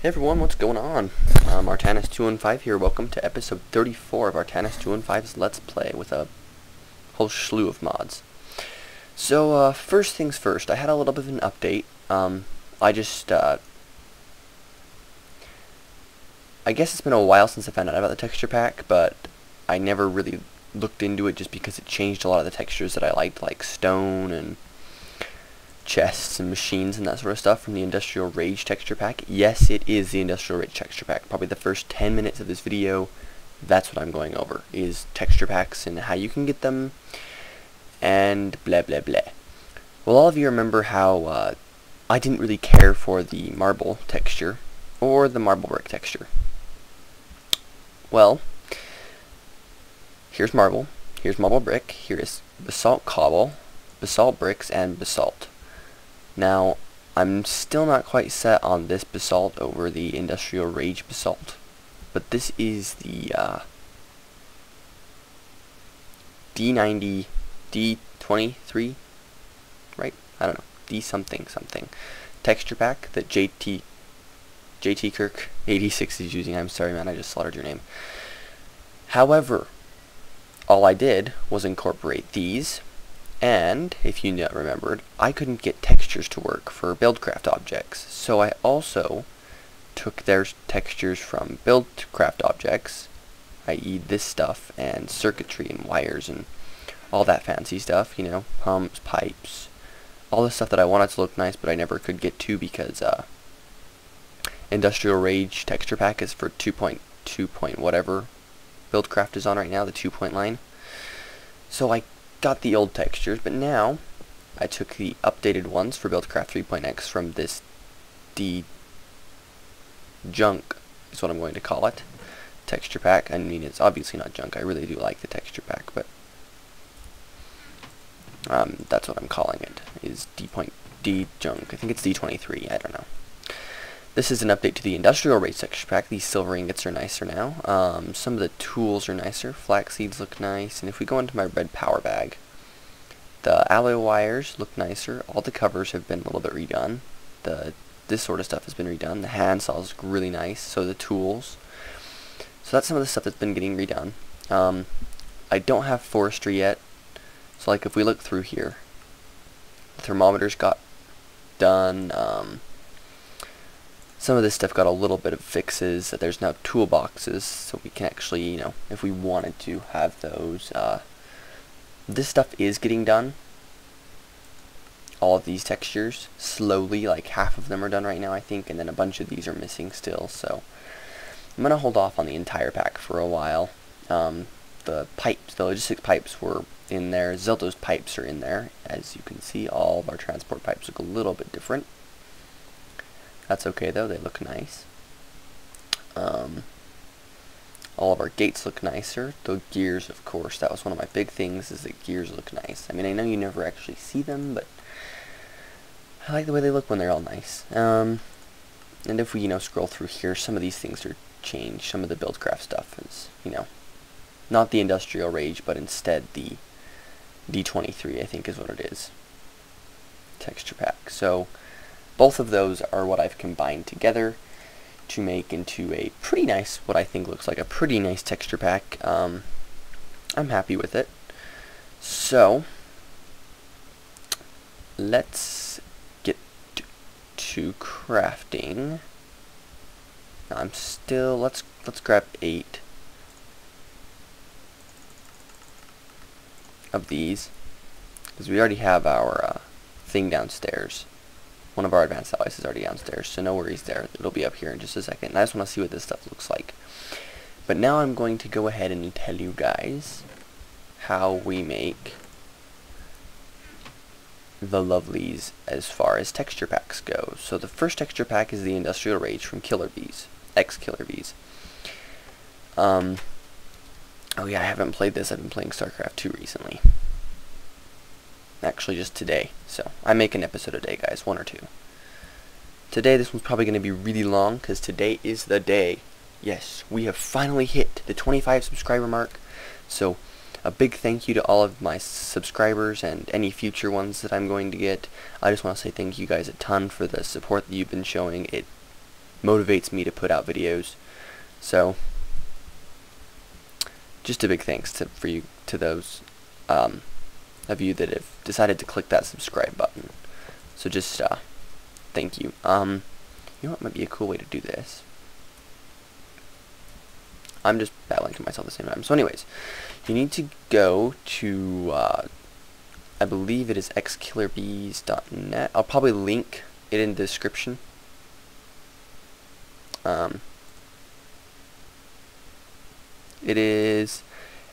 Hey everyone, what's going on? Artanis215 here. Welcome to episode 34 of Artanis215's Let's Play with a whole slew of mods. So, first things first, I had a little bit of an update. I guess it's been a while since I found out about the texture pack, but I never really looked into it just because it changed a lot of the textures that I liked, like stone and chests and machines and that sort of stuff from the Industrial Rage texture pack. Yes, it is the Industrial Rage texture pack. Probably the first 10 minutes of this video, that's what I'm going over, is texture packs and how you can get them, and blah blah blah. Well, all of you remember how I didn't really care for the marble texture, or the marble brick texture. Well, here's marble brick, here is basalt cobble, basalt bricks, and basalt. Now, I'm still not quite set on this basalt over the Industrial Rage basalt, but this is the D90, D23, right? I don't know, D something texture pack that JT Kirk 86 is using. I'm sorry, man, I just slaughtered your name. However, all I did was incorporate these. And, if you remembered, I couldn't get textures to work for BuildCraft objects, so I also took their textures from BuildCraft objects, i.e. this stuff, and circuitry and wires and all that fancy stuff, you know, pumps, pipes, all the stuff that I wanted to look nice but I never could get to because Industrial Rage texture pack is for 2.2. Whatever BuildCraft is on right now, the 2 line. So I got the old textures, but now I took the updated ones for BuildCraft 3.x from this junk is what I'm going to call it, texture pack. I mean, it's obviously not junk. I really do like the texture pack, but that's what I'm calling it, is D junk. I think it's D23, I don't know. This is an update to the Industrial Rage texture pack. These silver ingots are nicer now. Some of the tools are nicer. Flax seeds look nice. And if we go into my red power bag, the alloy wires look nicer. All the covers have been a little bit redone. This sort of stuff has been redone. The hand saws look really nice. So the tools. So that's some of the stuff that's been getting redone. I don't have forestry yet. So like if we look through here, the thermometers got done. Some of this stuff got a little bit of fixes. There's now toolboxes, so we can actually, you know, if we wanted to have those. This stuff is getting done. All of these textures, slowly, like half of them are done right now, I think, and then a bunch of these are missing still, so I'm going to hold off on the entire pack for a while. The pipes, the logistics pipes were in there. Zelda's pipes are in there. As you can see, all of our transport pipes look a little bit different. That's okay though, they look nice. All of our gates look nicer. The gears, of course, that was one of my big things, is that gears look nice. I mean, I know you never actually see them, but I like the way they look when they're all nice. And if we, you know, scroll through here, some of these things are changed. Some of the BuildCraft stuff is, you know, not the Industrial Rage, but instead the D23, I think is what it is. Texture pack. So both of those are what I've combined together to make into a pretty nice, what I think looks like a pretty nice texture pack. I'm happy with it. So, let's get to crafting. Let's grab 8 of these, because we already have our thing downstairs. One of our advanced alloys is already downstairs, so no worries there. It'll be up here in just a second. And I just want to see what this stuff looks like. But now I'm going to go ahead and tell you guys how we make the lovelies as far as texture packs go. So the first texture pack is the Industrial Rage from Killer Bees, Killer Bees. Oh yeah, I haven't played this. I've been playing StarCraft 2 recently. Actually just today, so I make an episode a day, guys, 1 or 2. Today this one's probably going to be really long because today is the day. Yes, we have finally hit the 25 subscriber mark, so a big thank you to all of my subscribers and any future ones that I'm going to get. I just want to say thank you guys a ton for the support that you've been showing. It motivates me to put out videos. So just a big thanks to those of you that have decided to click that subscribe button. So just thank you. You know what might be a cool way to do this? I'm just babbling to myself at the same time. So anyways, you need to go to I believe it is xkillerbees.net. I'll probably link it in the description. It is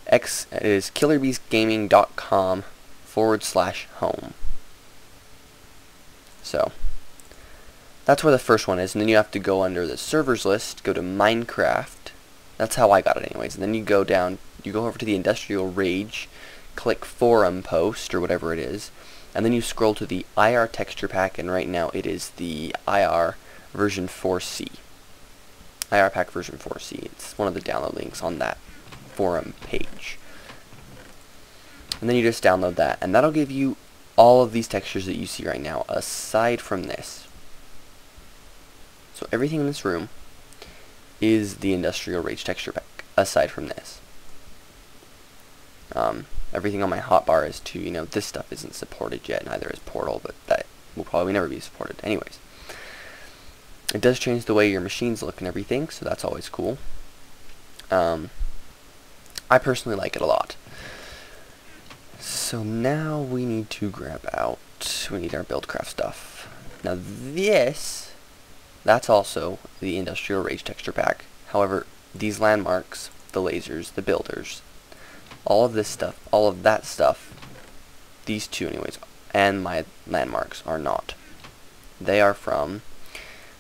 killerbeesgaming.com/home. So that's where the first one is, and then you have to go under the servers list, go to Minecraft. That's how I got it anyways. And then you go down, you go over to the Industrial Rage, click Forum Post, or whatever it is, and then you scroll to the IR texture pack, and right now it is the IR version 4C. IR pack version 4C. It's one of the download links on that forum page. And then you just download that, and that'll give you all of these textures that you see right now, aside from this. So everything in this room is the Industrial Rage texture pack, aside from this. Everything on my hotbar is to, you know, this stuff isn't supported yet, neither is Portal, but that will probably never be supported. Anyways, it does change the way your machines look and everything, so that's always cool. I personally like it a lot. So now we need to grab out, we need our Buildcraft stuff. Now this, that's also the Industrial Rage texture pack. However, these landmarks, the lasers, the builders, all of this stuff, all of that stuff, these two anyways, and my landmarks are not. They are from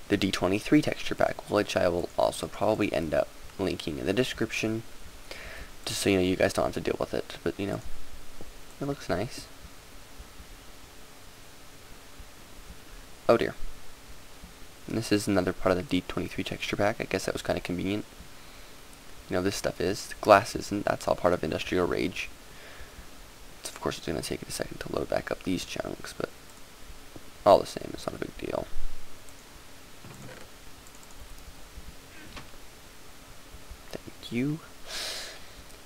the D23 texture pack, which I will also probably end up linking in the description, just so you know you guys don't have to deal with it, but you know, it looks nice. Oh dear. And this is another part of the D23 texture pack. I guess that was kind of convenient. You know, this stuff is. The glass isn't. That's all part of Industrial Rage. So of course it's going to take it a second to load back up these chunks, but all the same, it's not a big deal. Thank you.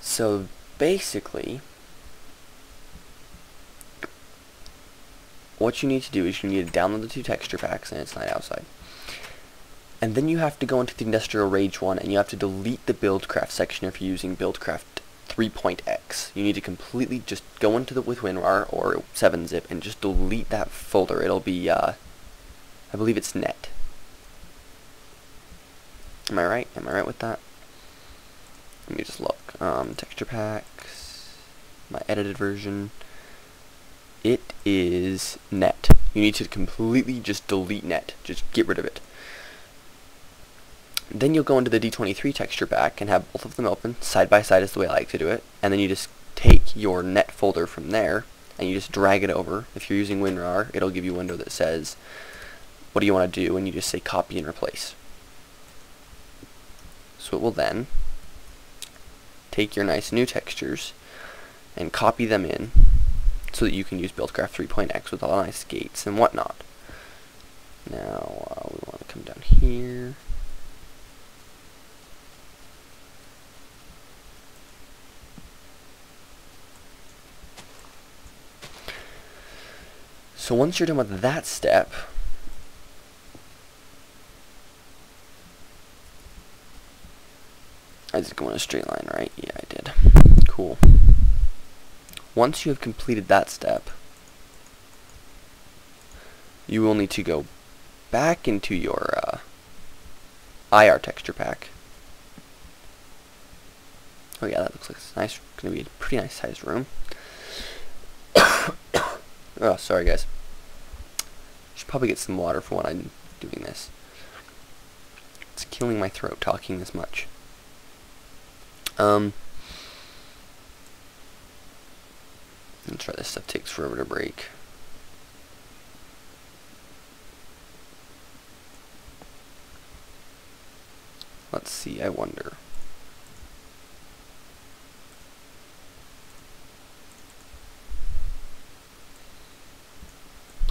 So basically, what you need to do is you need to download the two texture packs, and it's not outside. And then you have to go into the Industrial Rage one, and you have to delete the Buildcraft section if you're using Buildcraft 3.x. You need to completely just go into the with WinRAR or 7-zip and just delete that folder. It'll be, I believe it's net. Am I right? Am I right with that? Let me just look. Texture packs, my edited version. It is net. You need to completely just delete net. Just get rid of it. Then you'll go into the D23 texture pack and have both of them open side by side is the way I like to do it. And then you just take your net folder from there and you just drag it over. If you're using WinRAR, it'll give you a window that says, what do you want to do? And you just say copy and replace. So it will then take your nice new textures and copy them in so that you can use Buildcraft 3.x with all nice gates and whatnot. Now we want to come down here. So once you're done with that step, I just go in a straight line, right? Yeah, I did. Cool. Once you have completed that step, you will need to go back into your IR texture pack. Oh yeah, that looks like it's nice. Gonna be a pretty nice sized room. Oh, sorry guys. Should probably get some water for when I'm doing this. It's killing my throat talking this much. Let's try this stuff takes forever to break. Let's see, I wonder.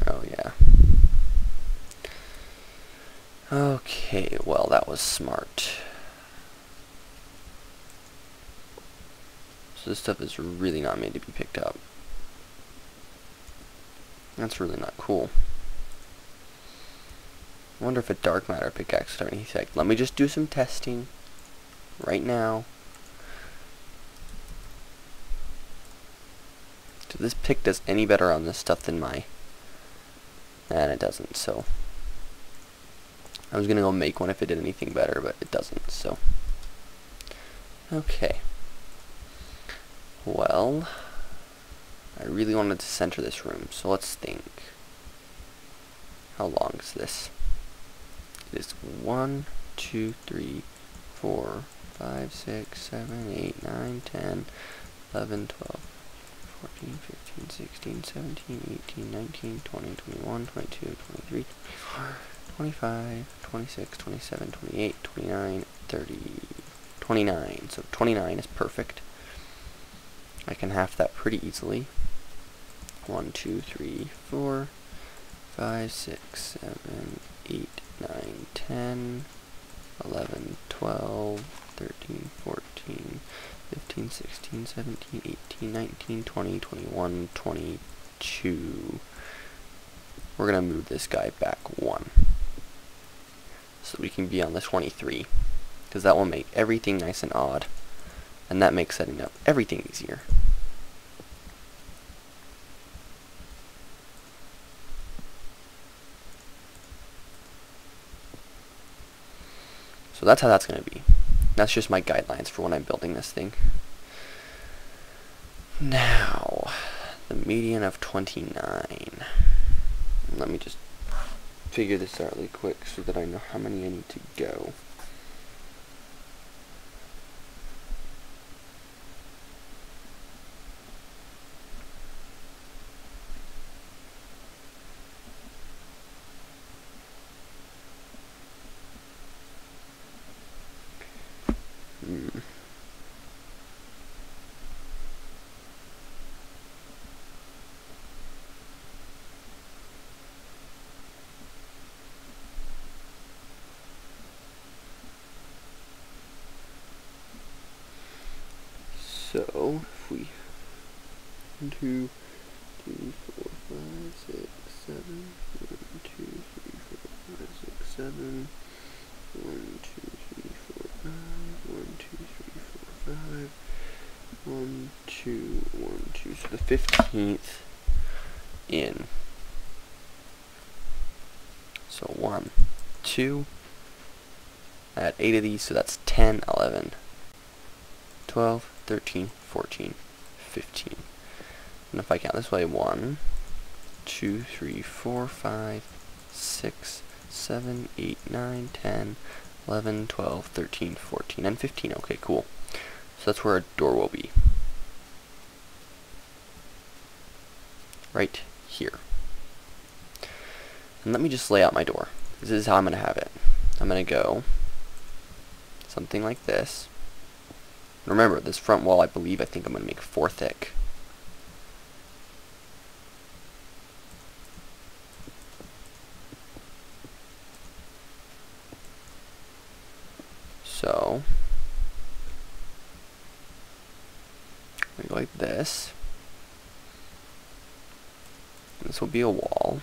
Oh yeah. Okay. Okay, well, that was smart. So this stuff is really not made to be picked up. That's really not cool. I wonder if a dark matter pickaxe would have any effect. Let me just do some testing right now. So this pick does any better on this stuff than my... And it doesn't, so... I was gonna go make one if it did anything better, but it doesn't, so... Okay. Well... I really wanted to center this room, so let's think. How long is this? It is 1, 2, 3, 4, 5, 6, 7, 8, 9, 10, 11, 12, 14, 15, 16, 17, 18, 19, 20, 21, 22, 23, 24, 25, 26, 27, 28, 29, 30, 29. So 29 is perfect. I can half that pretty easily. 1, 2, 3, 4, 5, 6, 7, 8, 9, 10, 11, 12, 13, 14, 15, 16, 17, 18, 19, 20, 21, 22. We're going to move this guy back 1. So we can be on the 23. Because that will make everything nice and odd. And that makes setting up everything easier. So that's how that's going to be. That's just my guidelines for when I'm building this thing. Now, the median of 29. Let me just figure this out really quick so that I know how many I need to go. So, if we 1, 2, 3, 4, 5, 6, 7, 1, 2, 3, 4, 5, 6, 7, 1, 2, 3, 4, 5, 1, 2, 3, 4, 5, 1, 2, 1, 2, so the 15th in. So 1, 2, I had 8 of these, so that's 10, 11, 12, 13, 14, 15. And if I count this way, 1, 2, 3, 4, 5, 6, 7, 8, 9, 10, 11, 12, 13, 14, and 15. Okay, cool. So that's where our door will be. Right here. And let me just lay out my door. This is how I'm going to have it. I'm going to go something like this. Remember, this front wall, I think I'm going to make 4 thick. So, we go like this. And this will be a wall.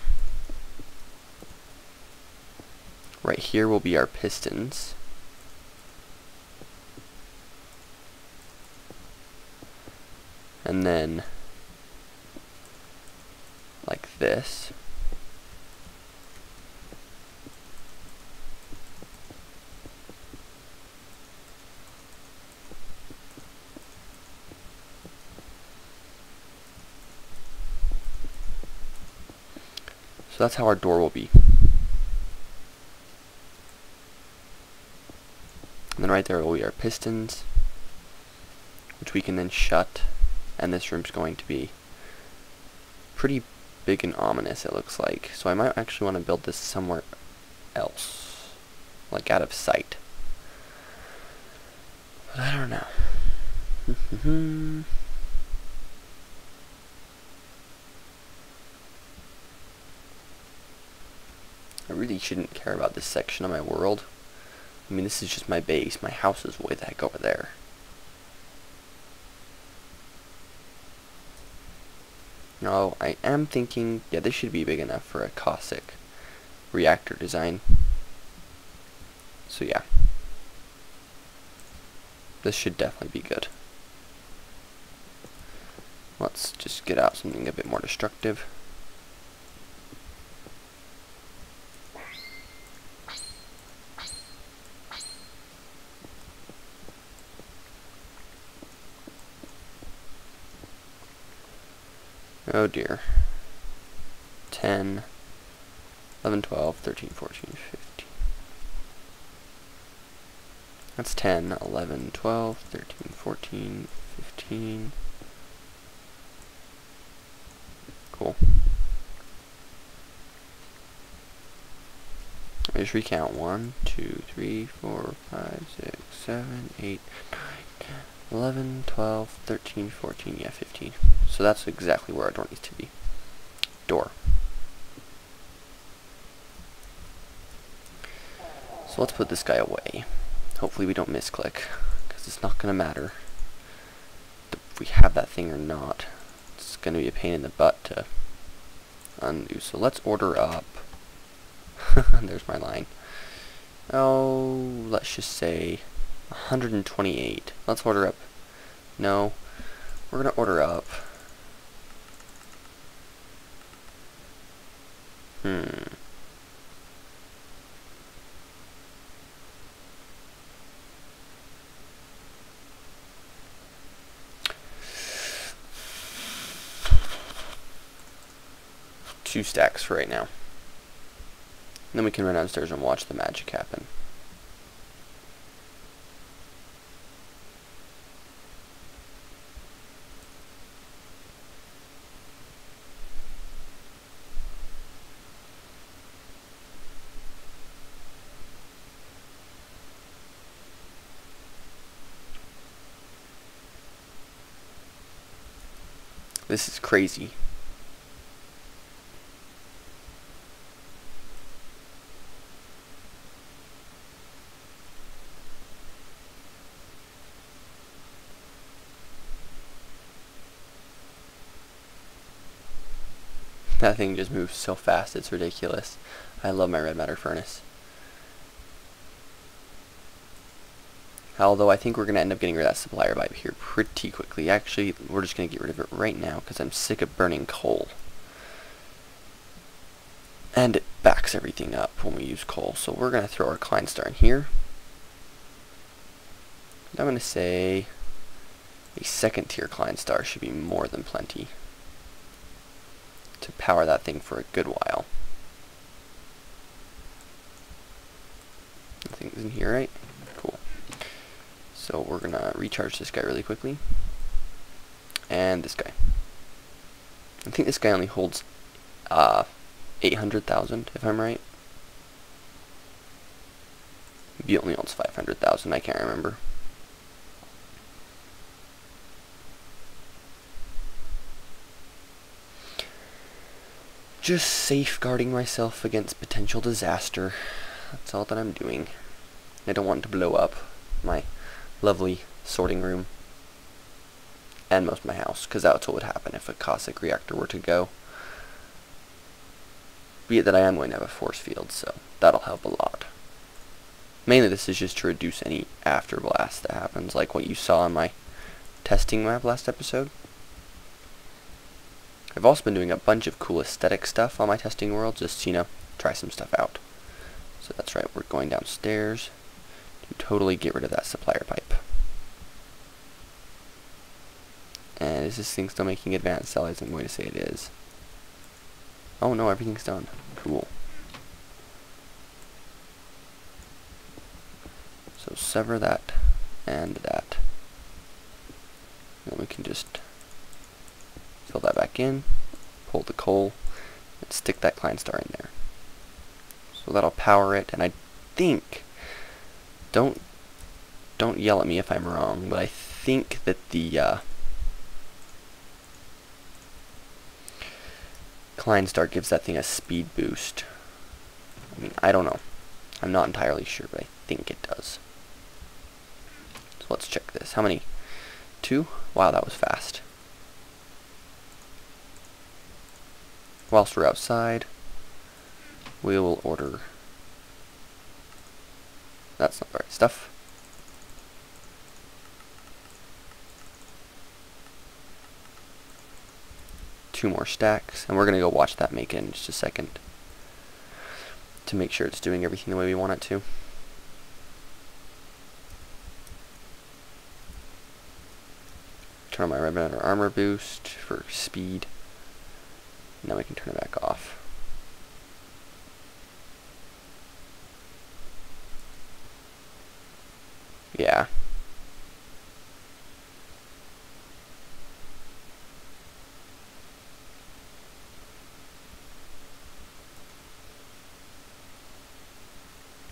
Right here will be our pistons. And then, like this. So that's how our door will be. And then right there will be our pistons, which we can then shut. And this room's going to be pretty big and ominous, it looks like. So I might actually want to build this somewhere else, like out of sight. But I don't know. I really shouldn't care about this section of my world, I mean, this is just my base. My house is way the heck over there. No, I am thinking, yeah, this should be big enough for a Cossack reactor design. So yeah, this should definitely be good. Let's just get out something a bit more destructive. Oh dear. 10, 11, 12, 13, 14, 15. That's 10, 11, 12, 13, 14, 15. Cool. Let me just recount. 1, 2, 3, 4, 5, 6, 7, 8, 9, 10, 11, 12, 13, 14, yeah, 15. So that's exactly where our door needs to be. Door. So let's put this guy away. Hopefully we don't misclick, because it's not going to matter if we have that thing or not. It's going to be a pain in the butt to undo. So let's order up. There's my line. Oh, let's just say 128. Let's order up. No, we're going to order up. Two stacks for right now. And then we can run downstairs and watch the magic happen. This is crazy. That thing just moves so fast, it's ridiculous. I love my red matter furnace. Although I think we're going to end up getting rid of that supplier pipe here pretty quickly. Actually, we're just going to get rid of it right now because I'm sick of burning coal. And it backs everything up when we use coal. So we're going to throw our Klein star in here. And I'm going to say a second tier Klein star should be more than plenty to power that thing for a good while. Nothing's in here, right? Cool. So we're gonna recharge this guy really quickly. And this guy. I think this guy only holds 800,000, if I'm right. Maybe it only holds 500,000, I can't remember. Just safeguarding myself against potential disaster. That's all that I'm doing. I don't want to blow up my lovely sorting room and most of my house, because that's what would happen if a Cossack reactor were to go. Be it that I am going to have a force field, so that'll help a lot. Mainly this is just to reduce any afterblast that happens, like what you saw on my testing map last episode. I've also been doing a bunch of cool aesthetic stuff on my testing world, just, you know, try some stuff out. So that's right, we're going downstairs to totally get rid of that supplier pipe. And is this thing still making advanced cells? I'm going to say it is. Oh no, everything's done. Cool. So sever that and that. Then we can just fill that back in, pull the coal, and stick that Klein star in there. So that'll power it, and I think, don't yell at me if I'm wrong, but I think that the Klein star gives that thing a speed boost. I mean, I don't know. I'm not entirely sure, but I think it does. So let's check this. How many? 2? Wow, that was fast. Whilst we're outside, we will order... That's not the right stuff. Two more stacks, and we're going to go watch that make it in just a second to make sure it's doing everything the way we want it to. Turn on my red matter armor boost for speed. Now we can turn it back off. Yeah.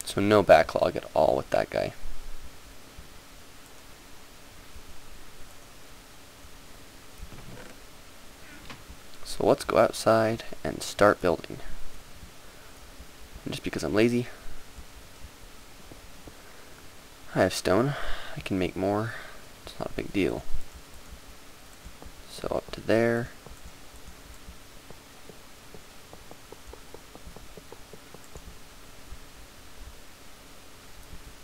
So no backlog at all with that guy. So let's go outside and start building. And just because I'm lazy, I have stone. I can make more. It's not a big deal. So up to there.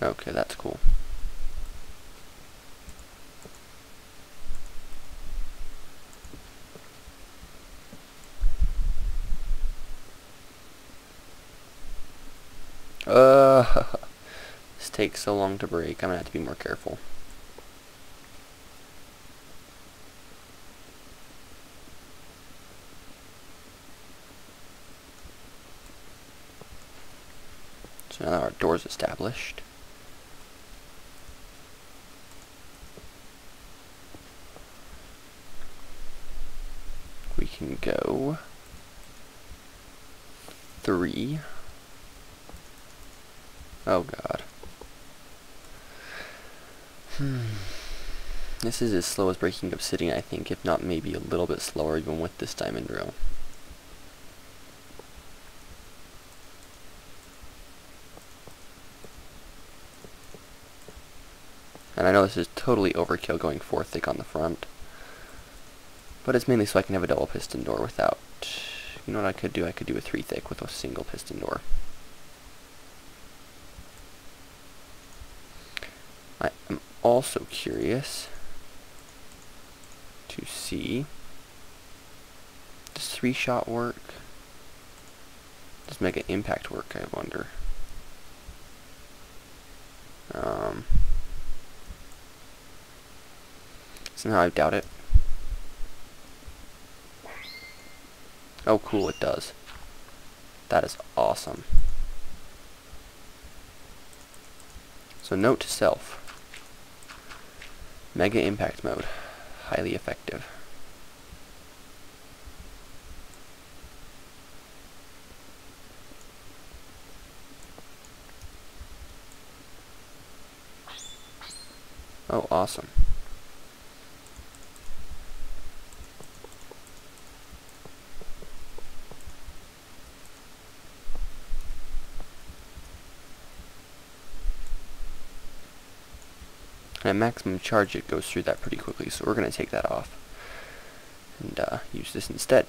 Okay, that's cool. This takes so long to break. I'm gonna have to be more careful. So now that our door's established, we can go 3. Oh god. This is as slow as breaking obsidian, I think, if not maybe a little bit slower even with this diamond row. And I know this is totally overkill going 4 thick on the front, but it's mainly so I can have a double piston door without... You know what I could do? I could do a 3 thick with a single piston door. I am also curious to see, does 3-shot work? Does Mega Impact work, I wonder? Somehow I doubt it. Oh cool, it does. That is awesome. So note to self. Mega Impact mode. Highly effective. Oh, awesome. And at maximum charge it goes through that pretty quickly, so we're going to take that off and use this instead.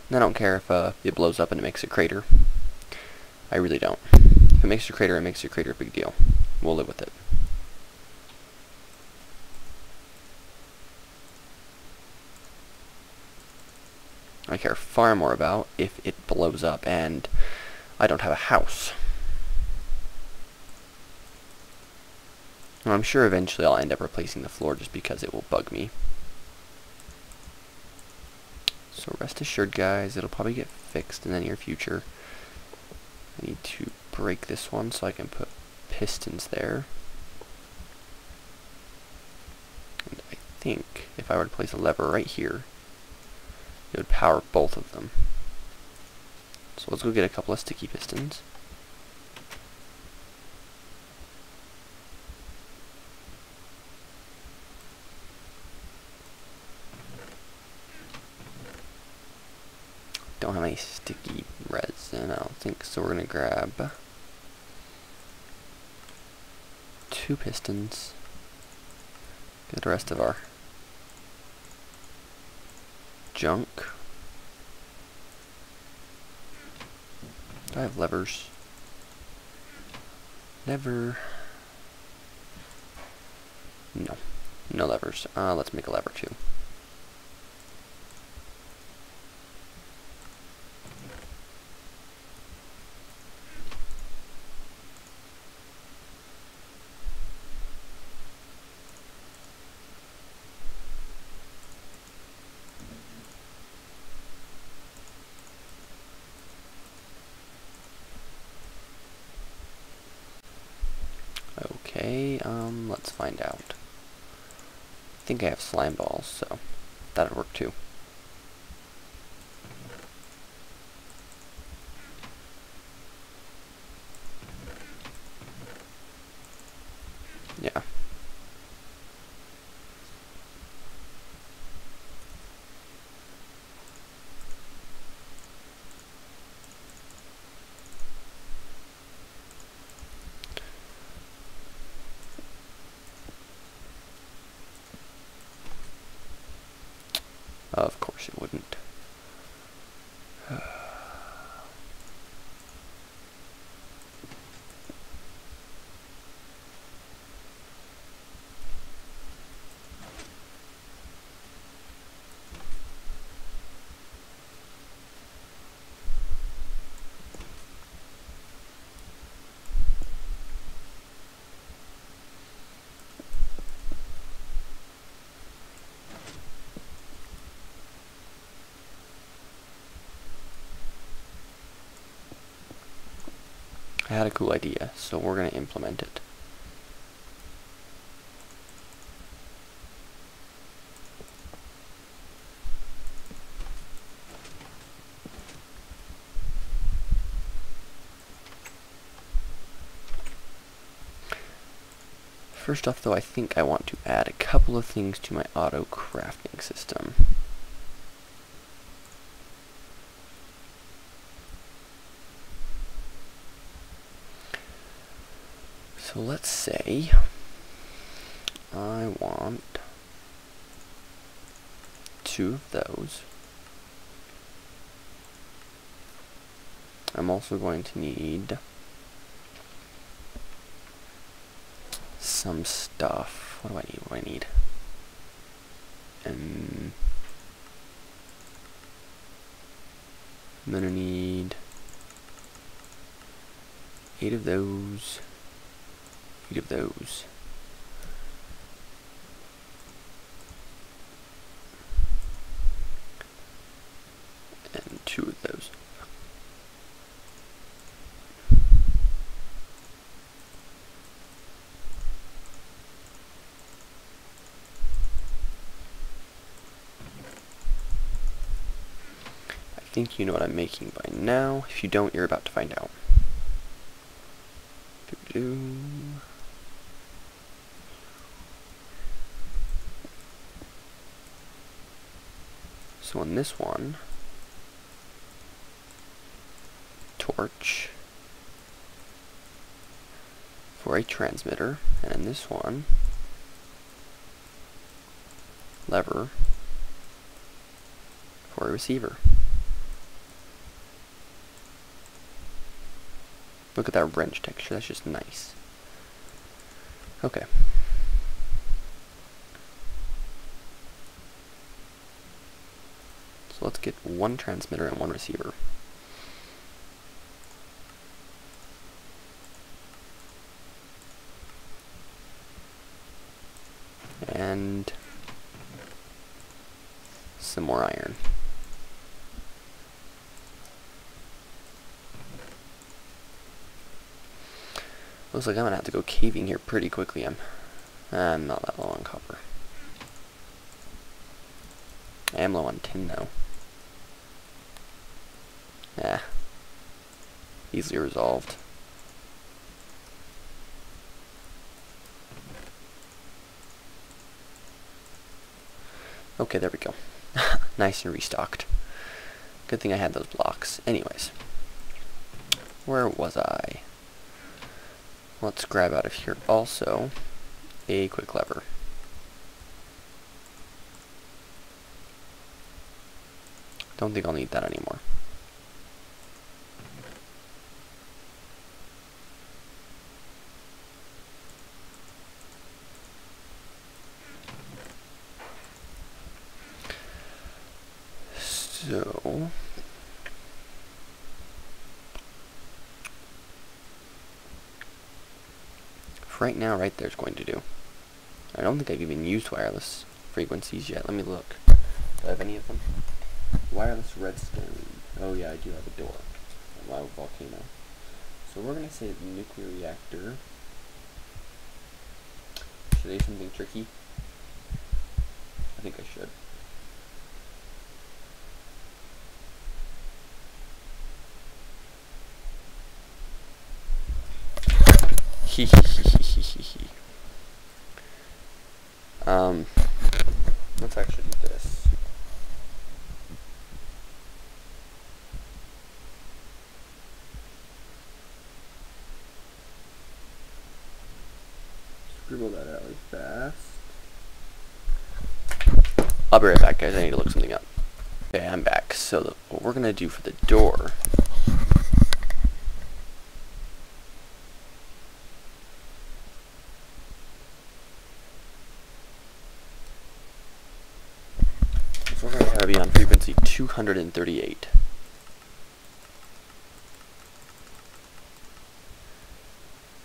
And I don't care if it blows up and it makes a crater. I really don't. If it makes a crater, it makes a crater, big deal. We'll live with it. I care far more about if it blows up and I don't have a house. And I'm sure eventually I'll end up replacing the floor just because it will bug me. So rest assured guys, it'll probably get fixed in the near future. I need to break this one so I can put pistons there. And I think if I were to place a lever right here, it would power both of them. So let's go get a couple of sticky pistons. Don't have any sticky resin, I don't think, so we're gonna grab 2 pistons. Get the rest of our junk. Do I have levers? Lever. No. No levers. Let's make a lever too. Okay, let's find out. I think I have slime balls, so that'll work too. Yeah. Of course it wouldn't. I had a cool idea, so we're going to implement it. First off, though, I think I want to add a couple of things to my auto crafting system. So let's say I want 2 of those. I'm also going to need some stuff. What do I need? What do I need? I'm gonna need 8 of those. 8 of those. And 2 of those. I think you know what I'm making by now. If you don't, you're about to find out. So on this one, torch for a transmitter, and in this one, lever for a receiver. Look at that wrench texture, that's just nice. Okay. So let's get 1 transmitter and 1 receiver. And some more iron. Looks like I'm gonna have to go caving here pretty quickly. I'm not that low on copper. I am low on tin though. Yeah. Easily resolved. Okay, there we go. Nice and restocked. Good thing I had those blocks. Anyways, where was I? Let's grab out of here also a quick lever. Don't think I'll need that anymore. So for right now, right there's going to do. I don't think I've even used wireless frequencies yet. Let me look. Do I have any of them? Wireless redstone. Oh yeah, I do have a door. A lava volcano. So we're gonna say the nuclear reactor. Should I do something tricky? I think I should. Let's actually do this. Scribble that out really fast. I'll be right back, guys. I need to look something up. Okay, I'm back. So what we're gonna do for the door is we're gonna have it be on frequency 238.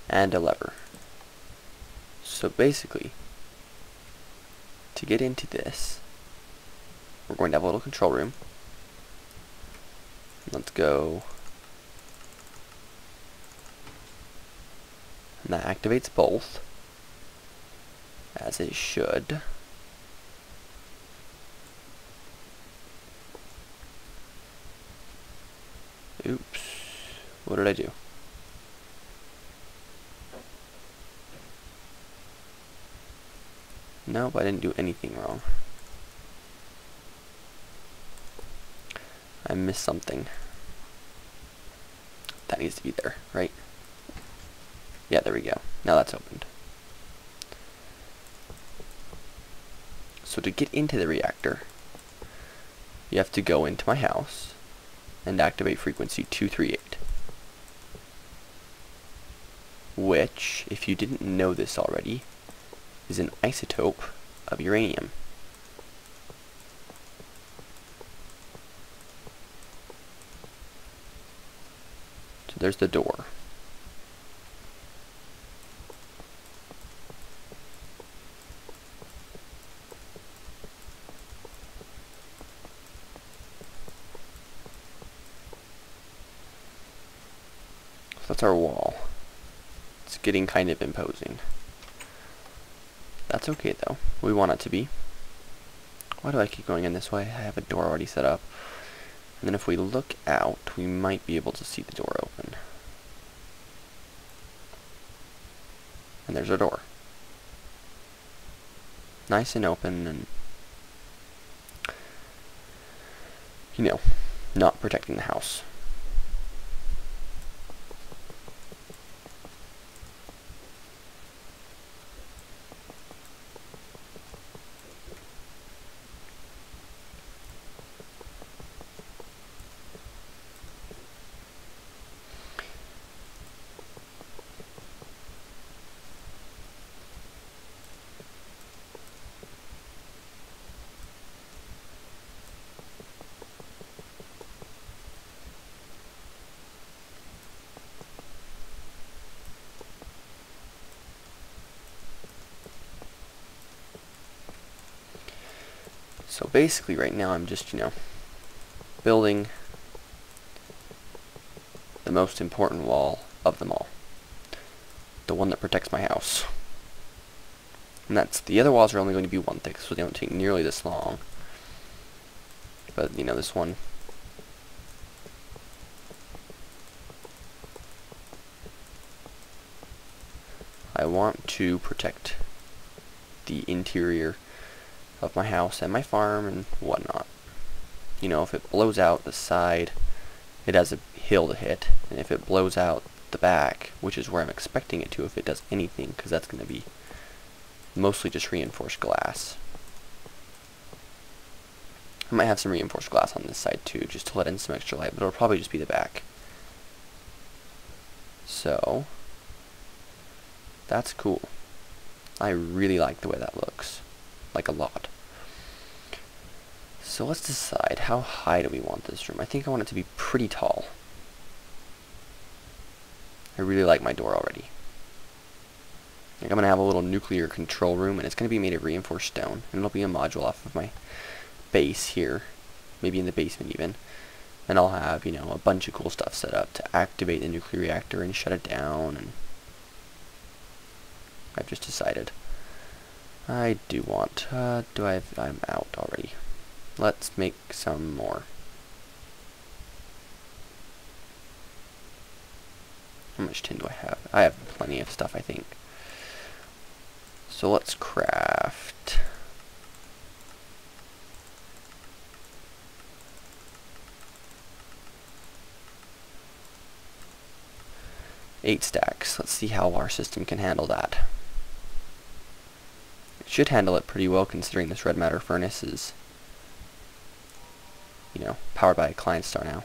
And a lever. So basically, to get into this, we're going to have a little control room. Let's go. And that activates both, as it should. Oops. What did I do? Nope, I didn't do anything wrong. I missed something. That needs to be there, right? Yeah, there we go. Now that's opened. So to get into the reactor, you have to go into my house and activate frequency 238. Which, if you didn't know this already, is an isotope of uranium. So there's the door. So that's our wall. It's getting kind of imposing. That's okay though. We want it to be. Why do I keep going in this way? I have a door already set up. And then if we look out, we might be able to see the door open. And there's our door. Nice and open and, you know, not protecting the house. So basically right now I'm just, you know, building the most important wall of them all. The one that protects my house. And that's, the other walls are only going to be one thick, so they don't take nearly this long. But, you know, this one, I want to protect the interior of my house and my farm and whatnot. you know, if it blows out the side, it has a hill to hit, and if it blows out the back, which is where I'm expecting it to if it does anything, because that's going to be mostly just reinforced glass. I might have some reinforced glass on this side too, just to let in some extra light, but it'll probably just be the back. So, that's cool. I really like the way that looks. Like a lot. So let's decide, how high do we want this room? I think I want it to be pretty tall. I really like my door already. Like, I'm going to have a little nuclear control room, and it's going to be made of reinforced stone, and it'll be a module off of my base here, maybe in the basement even. And I'll have, you know, a bunch of cool stuff set up to activate the nuclear reactor and shut it down, and I've just decided. I do want, I'm out already. Let's make some more. How much tin do I have? I have plenty of stuff, I think. So let's craft eight stacks. Let's see how our system can handle that. It should handle it pretty well, considering this red matter furnace is, you know, powered by a client star now.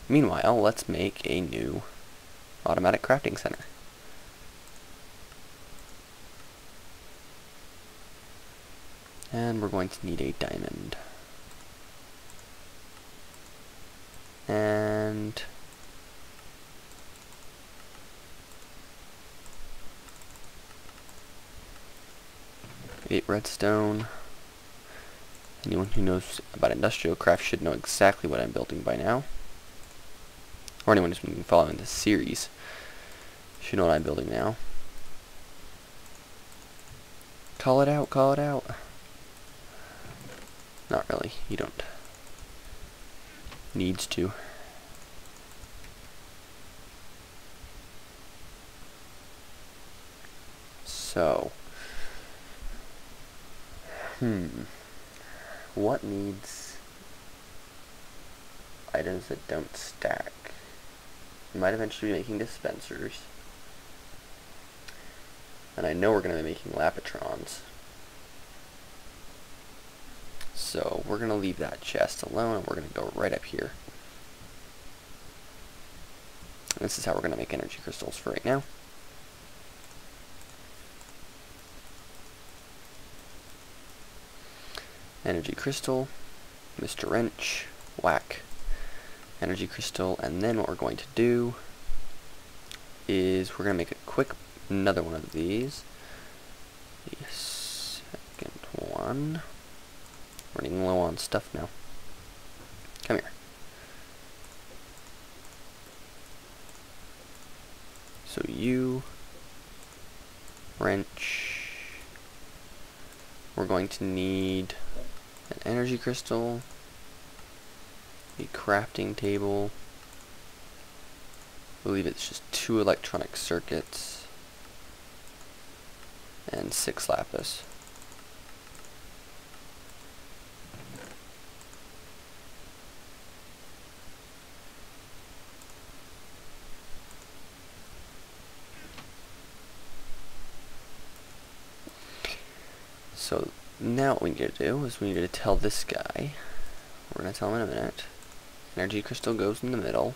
Meanwhile, let's make a new automatic crafting center. And we're going to need a diamond. And eight redstone. Anyone who knows about industrial craft should know exactly what I'm building by now. Or anyone who's been following this series should know what I'm building now. Call it out, call it out. Not really, you don't. Needs to. So, what needs items that don't stack? We might eventually be making dispensers. And I know we're going to be making lapatrons. So we're going to leave that chest alone, and we're going to go right up here. And this is how we're going to make energy crystals for right now. Energy crystal, Mr. Wrench, whack. Energy crystal, and then what we're going to do is we're going to make another one of these. The second one. Running low on stuff now. Come here. So you, wrench, we're going to need an energy crystal, a crafting table, I believe it's just 2 electronic circuits, and 6 lapis. So now what we need to do is we need to tell this guy, we're going to tell him in a minute, energy crystal goes in the middle,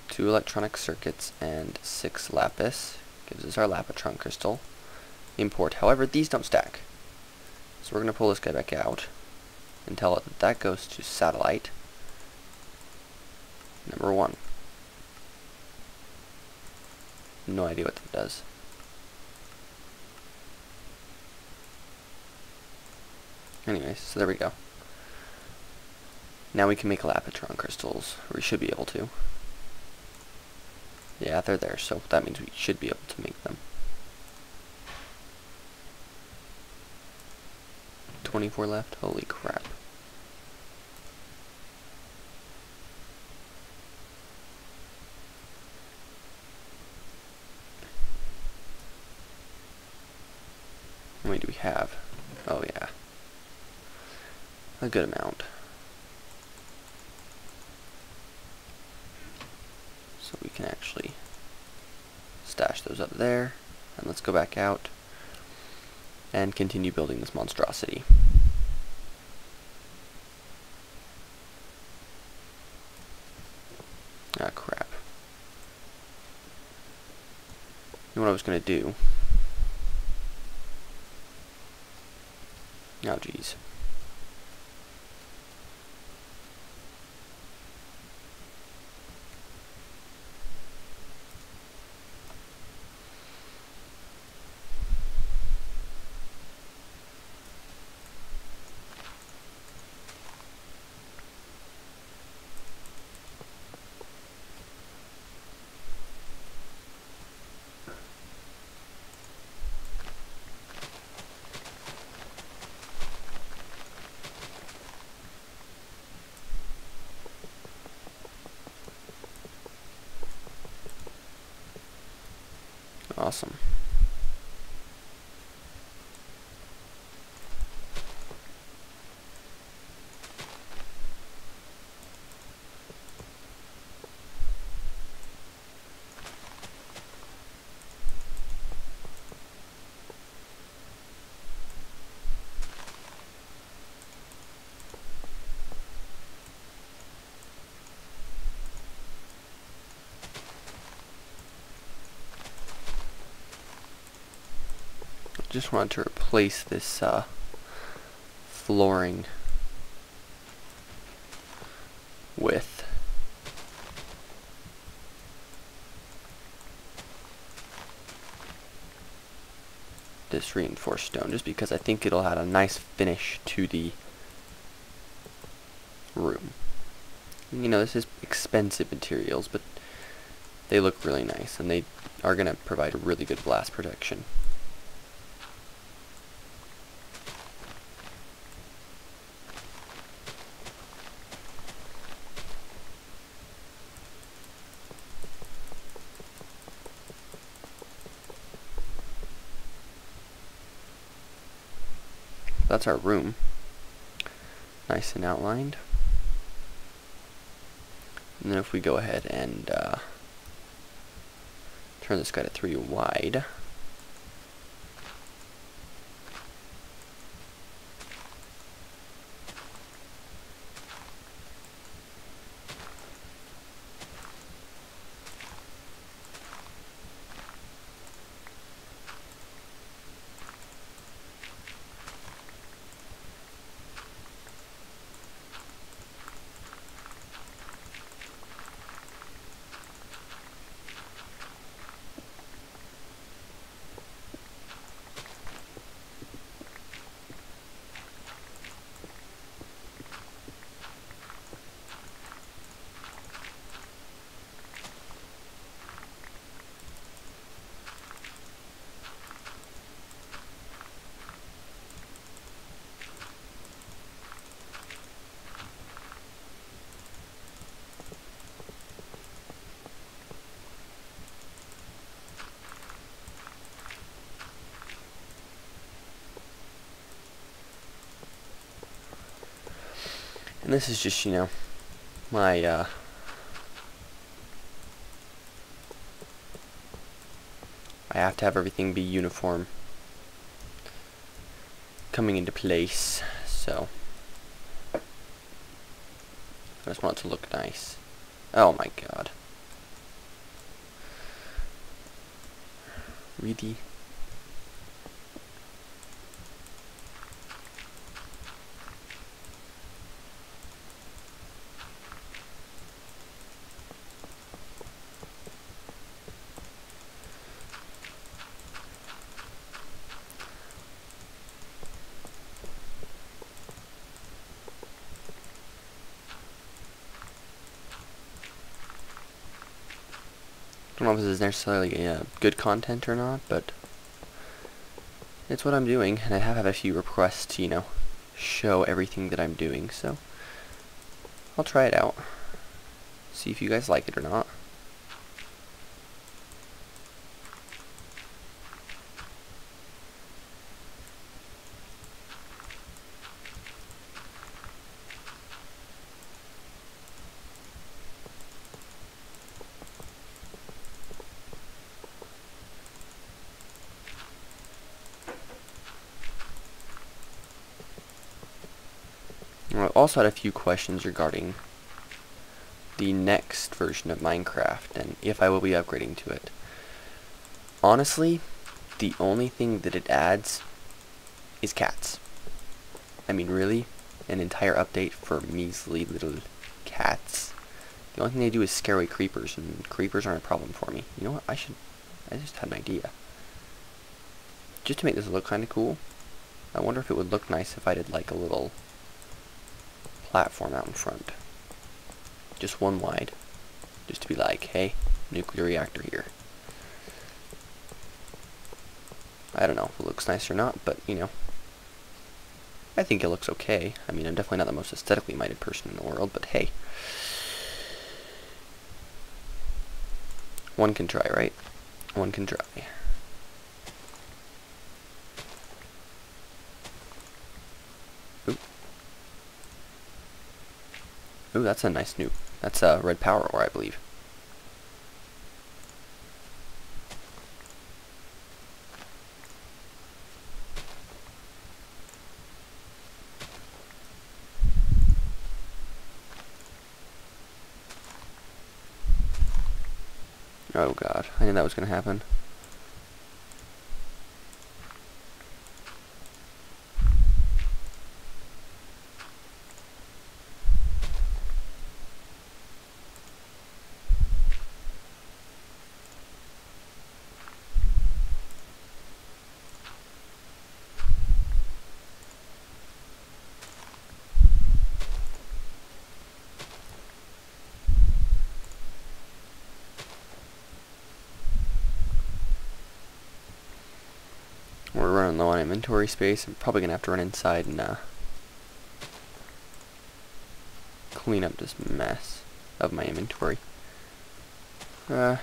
2 electronic circuits and 6 lapis, gives us our lapatron crystal, import. However, these don't stack. So we're going to pull this guy back out and tell it that that goes to satellite number 1. No idea what that does. Anyways, so there we go. Now we can make lapatron crystals, or we should be able to. Yeah, they're there, so that means we should be able to make them. 24 left. Holy crap. How many do we have? Oh yeah. A good amount. So we can actually stash those up there. And let's go back out and continue building this monstrosity. Ah, crap. You know what I was going to do? Oh, jeez. Awesome. Just wanted to replace this flooring with this reinforced stone, just because I think it'll add a nice finish to the room. You know, this is expensive materials, but they look really nice, and they are going to provide a really good blast protection. That's our room. Nice and outlined. And then if we go ahead and turn this guy to 3 wide. And this is just, you know, my I have to have everything be uniform coming into place, so I just want it to look nice. Oh my god. Really? I don't know if this is necessarily good content or not, but it's what I'm doing, and I have had a few requests, you know, show everything that I'm doing, so I'll try it out. See if you guys like it or not. I also had a few questions regarding the next version of Minecraft and if I will be upgrading to it. Honestly, the only thing that it adds is cats. I mean, really? An entire update for measly little cats? The only thing they do is scare away creepers, and creepers aren't a problem for me. You know what? I just had an idea. Just to make this look kind of cool, I wonder if it would look nice if I did like a little platform out in front. Just one wide. Just to be like, hey, nuclear reactor here. I don't know if it looks nice or not, but, you know, I think it looks okay. I mean, I'm definitely not the most aesthetically minded person in the world, but hey. One can try, right? One can try. Ooh. Ooh, that's a nice nuke. That's a red power ore, I believe. Oh god, I knew that was going to happen. We're running low on inventory space. I'm probably going to have to run inside and clean up this mess of my inventory. But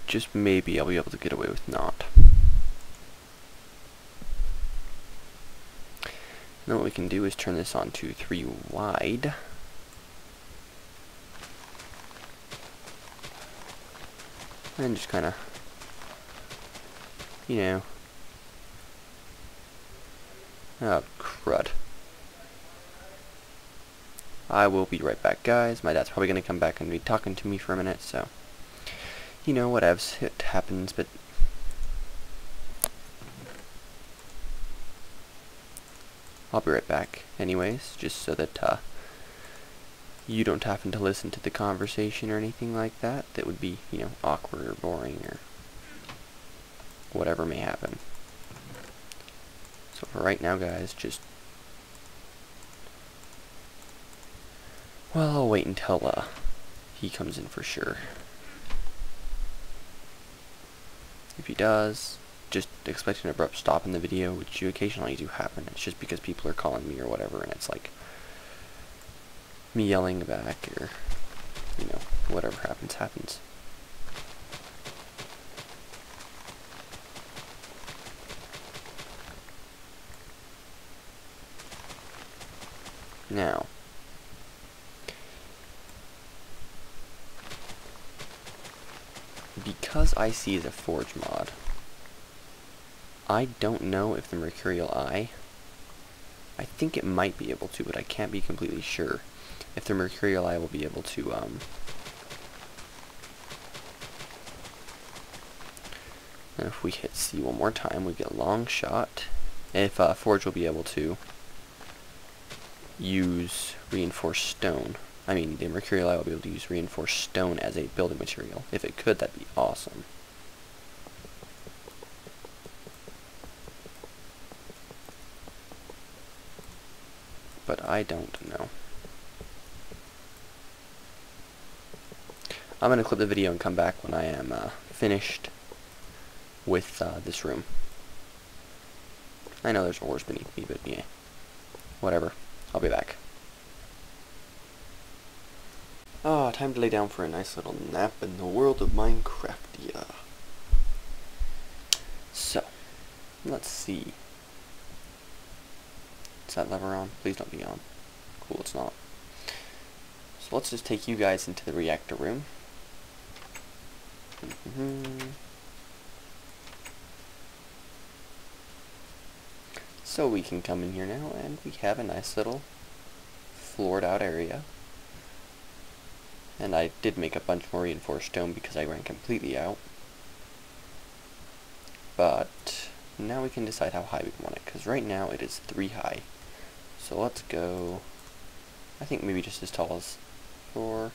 just maybe I'll be able to get away with not. Then what we can do is turn this on to 3 wide. And just kind of, you know. Oh, crud. I will be right back, guys. My dad's probably going to come back and be talking to me for a minute, so. You know, whatevs. It happens, but I'll be right back anyways, just so that you don't happen to listen to the conversation or anything like that. That would be, you know, awkward or boring or whatever may happen. So for right now, guys, just, well, I'll wait until he comes in for sure. If he does, just expect an abrupt stop in the video, which you occasionally do happen. It's just because people are calling me or whatever, and it's like me yelling back, or, you know, whatever happens, happens. Now, because IC is a forge mod, I don't know if the Mercurial Eye, I think it might be able to, but I can't be completely sure if the Mercurial Eye will be able to, and if we hit C one more time, we get a long shot. If Forge will be able to use reinforced stone. I mean, the Mercurial Eye will be able to use reinforced stone as a building material. If it could, that'd be awesome. But I don't know. I'm going to clip the video and come back when I am finished with this room. I know there's a horse beneath me, but yeah, whatever. I'll be back. Ah, time to lay down for a nice little nap in the world of Minecraftia. So, let's see. Is that lever on? Please don't be on. Cool, it's not. So let's just take you guys into the reactor room. So we can come in here now, and we have a nice little floored out area. And I did make a bunch more reinforced stone because I ran completely out. But now we can decide how high we want it, because right now it is 3 high. So let's go, I think maybe just as tall as 4,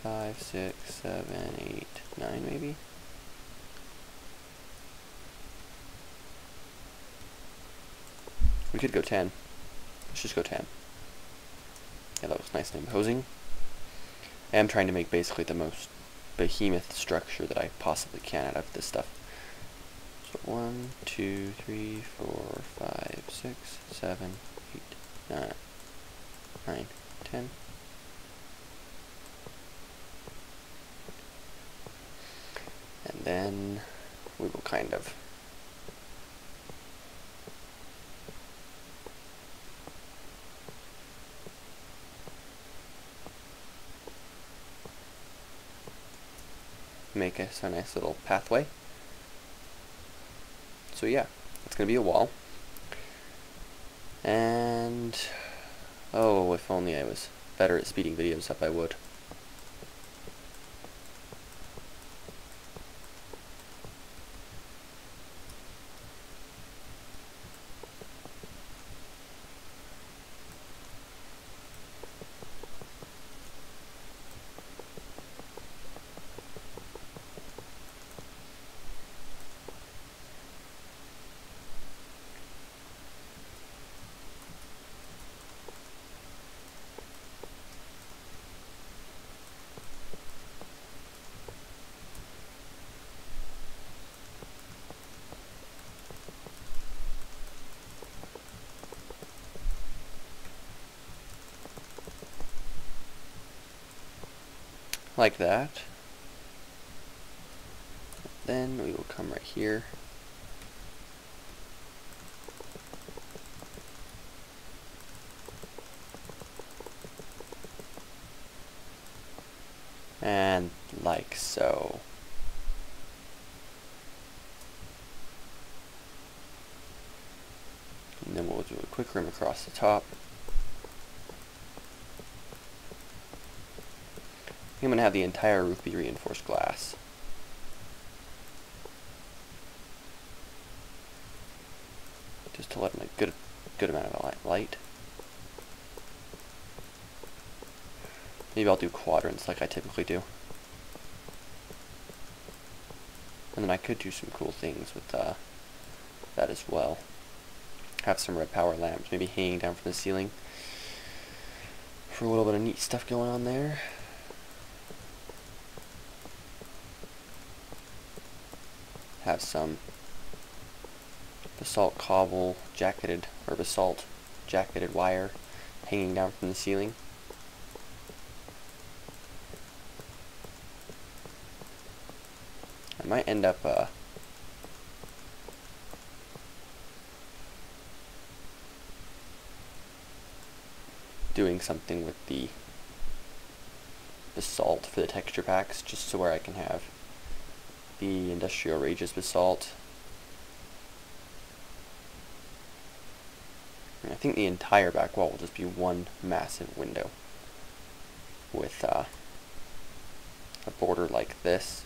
5, 6, 7, 8, 9 maybe? We could go 10. Let's just go 10. Yeah, that looks nice and imposing. I am trying to make basically the most behemoth structure that I possibly can out of this stuff. So 1, 2, 3, 4, 5, 6, 7, 8, 9, 9, 10. And then we will kind of make us a nice little pathway. So yeah, it's going to be a wall. And oh, if only I was better at speeding videos up, I would. Like that. Then we will come right here. And like so. And then we'll do a quick rim across the top. I'm going to have the entire roof be reinforced glass. Just to let in a good amount of light. Maybe I'll do quadrants like I typically do. And then I could do some cool things with that as well. Have some red power lamps maybe hanging down from the ceiling for a little bit of neat stuff going on there. Have some basalt cobble jacketed, or basalt jacketed wire hanging down from the ceiling. I might end up doing something with the basalt for the texture packs, just so where I can have the industrial rages basalt. And I think the entire back wall will just be one massive window with a border like this.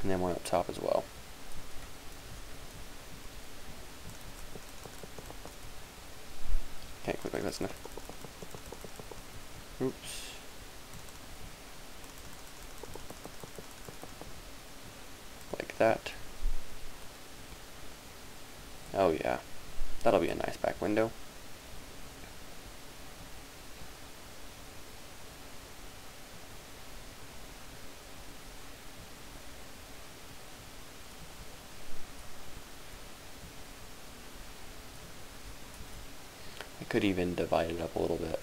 And then one up top as well. Can't quit like that's enough. Oops. Like like that. Oh yeah, that'll be a nice back window. I could even divide it up a little bit.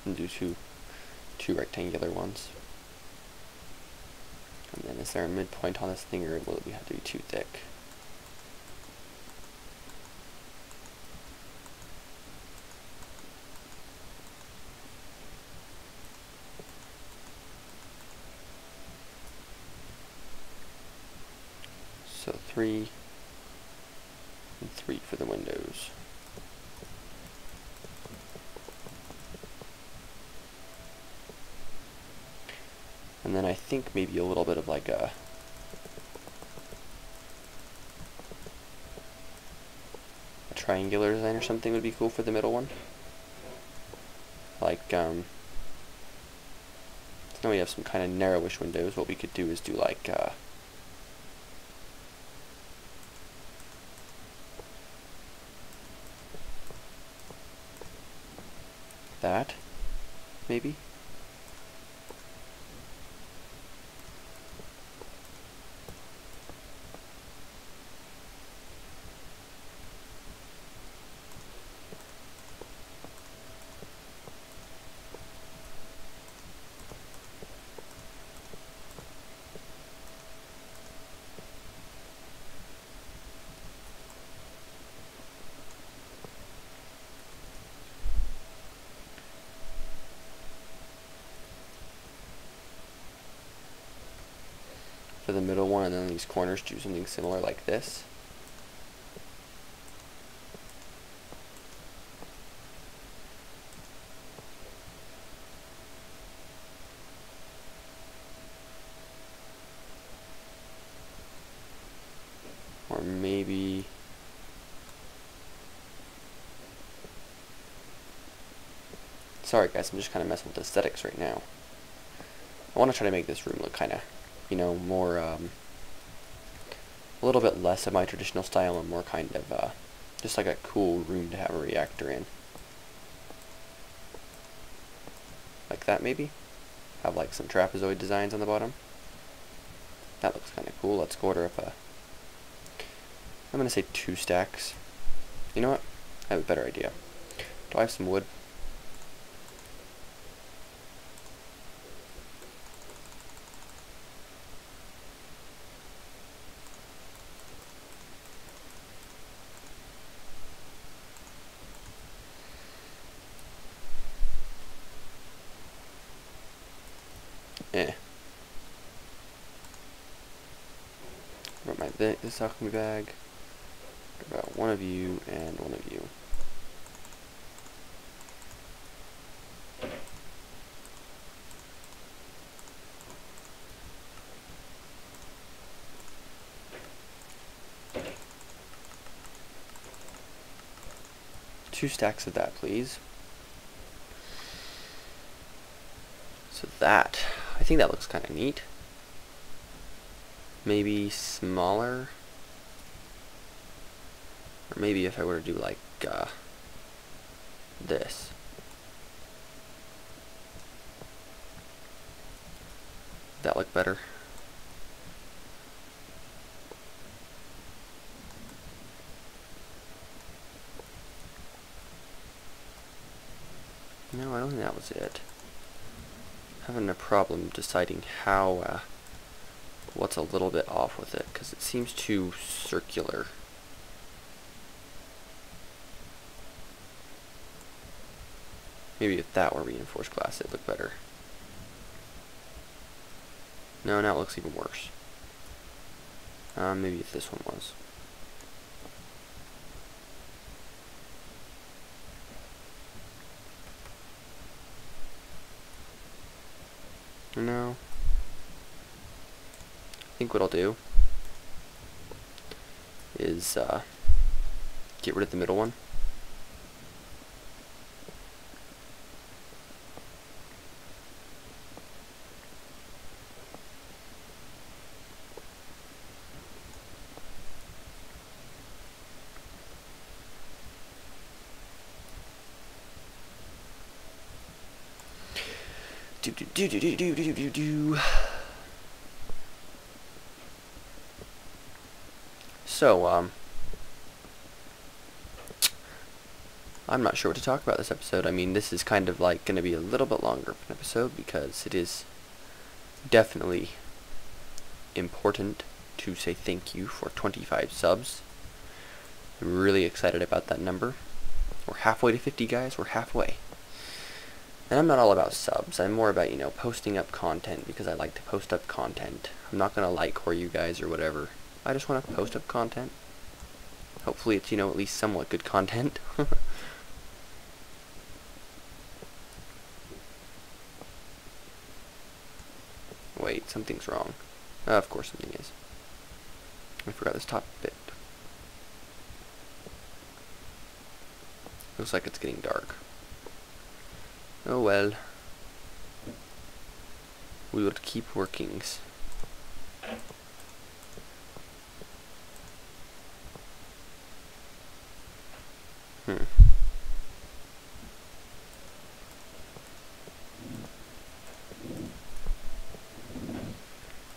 And do two rectangular ones. And then is there a midpoint on this thing, or will it have to be too thick? So 3 and 3 for the windows. And then I think maybe a little bit of like a triangular design or something would be cool for the middle one. Like, so now we have some kind of narrowish windows. What we could do is do like, that, maybe? For the middle one, and then these corners do something similar like this. Or maybe sorry guys, I'm just kind of messing with aesthetics right now. I want to try to make this room look kind of, you know, more, a little bit less of my traditional style and more kind of, just like a cool room to have a reactor in. Like that maybe? Have like some trapezoid designs on the bottom. That looks kind of cool. Let's go order up I'm going to say 2 stacks. You know what? I have a better idea. Do I have some wood? Got my this alchemy bag. About one of you and one of you. Two stacks of that, please. So that, I think that looks kind of neat. Maybe smaller, or maybe if I were to do like this. Would that look better? No, I don't think that was it. Having a problem deciding how, what's a little bit off with it, because it seems too circular. Maybe if that were reinforced glass, it'd look better. No, now it looks even worse. Maybe if this one was. No. I think what I'll do is get rid of the middle one. So, I'm not sure what to talk about this episode. I mean, this is kind of like going to be a little bit longer of an episode because it is definitely important to say thank you for 25 subs. I'm really excited about that number. We're halfway to 50, guys. We're halfway. And I'm not all about subs. I'm more about, posting up content because I like to post up content. I'm not going to like whore you guys or whatever. I just want to post up content. Hopefully it's, at least somewhat good content. Wait, something's wrong. Of course something is. I forgot this top bit. Looks like it's getting dark. Oh well. We will keep workings.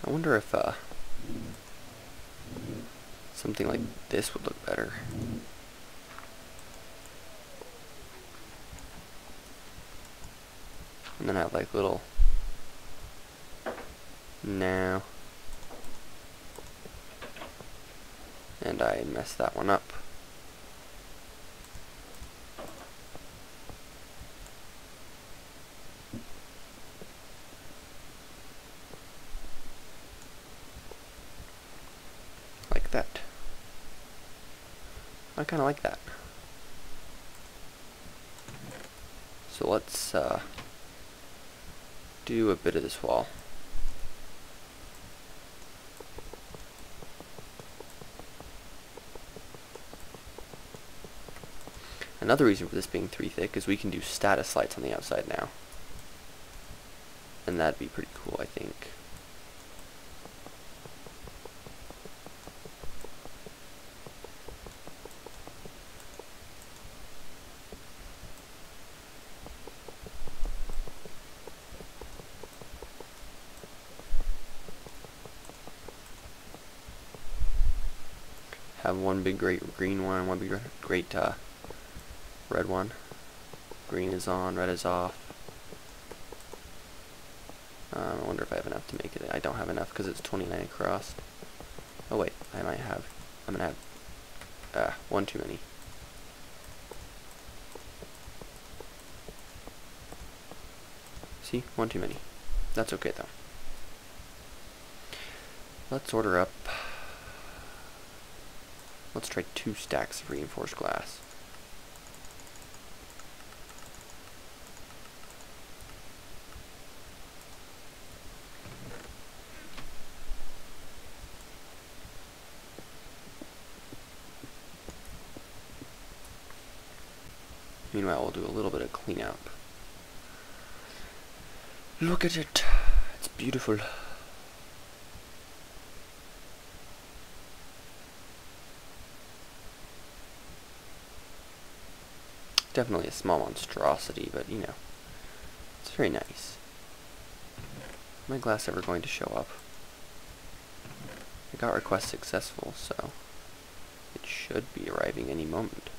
I wonder if something like this would look better. And then I have like little... No. And I messed that one up. Like that. I kind of like that. So let's do a bit of this wall. Another reason for this being 3 thick is we can do status lights on the outside now. And that'd be pretty cool, I think. Have one big great green one and one big great red one. Green is on, red is off. I wonder if I have enough to make it. I don't have enough because it's 29 across. Oh wait, I might have. I'm gonna have one too many. See, one too many. That's okay though. Let's order up. Let's try 2 stacks of reinforced glass. Meanwhile, we'll do a little bit of cleanup. Look at it. It's beautiful. Definitely a small monstrosity, but it's very nice. Is my glass ever going to show up? I got request successful, so it should be arriving any moment.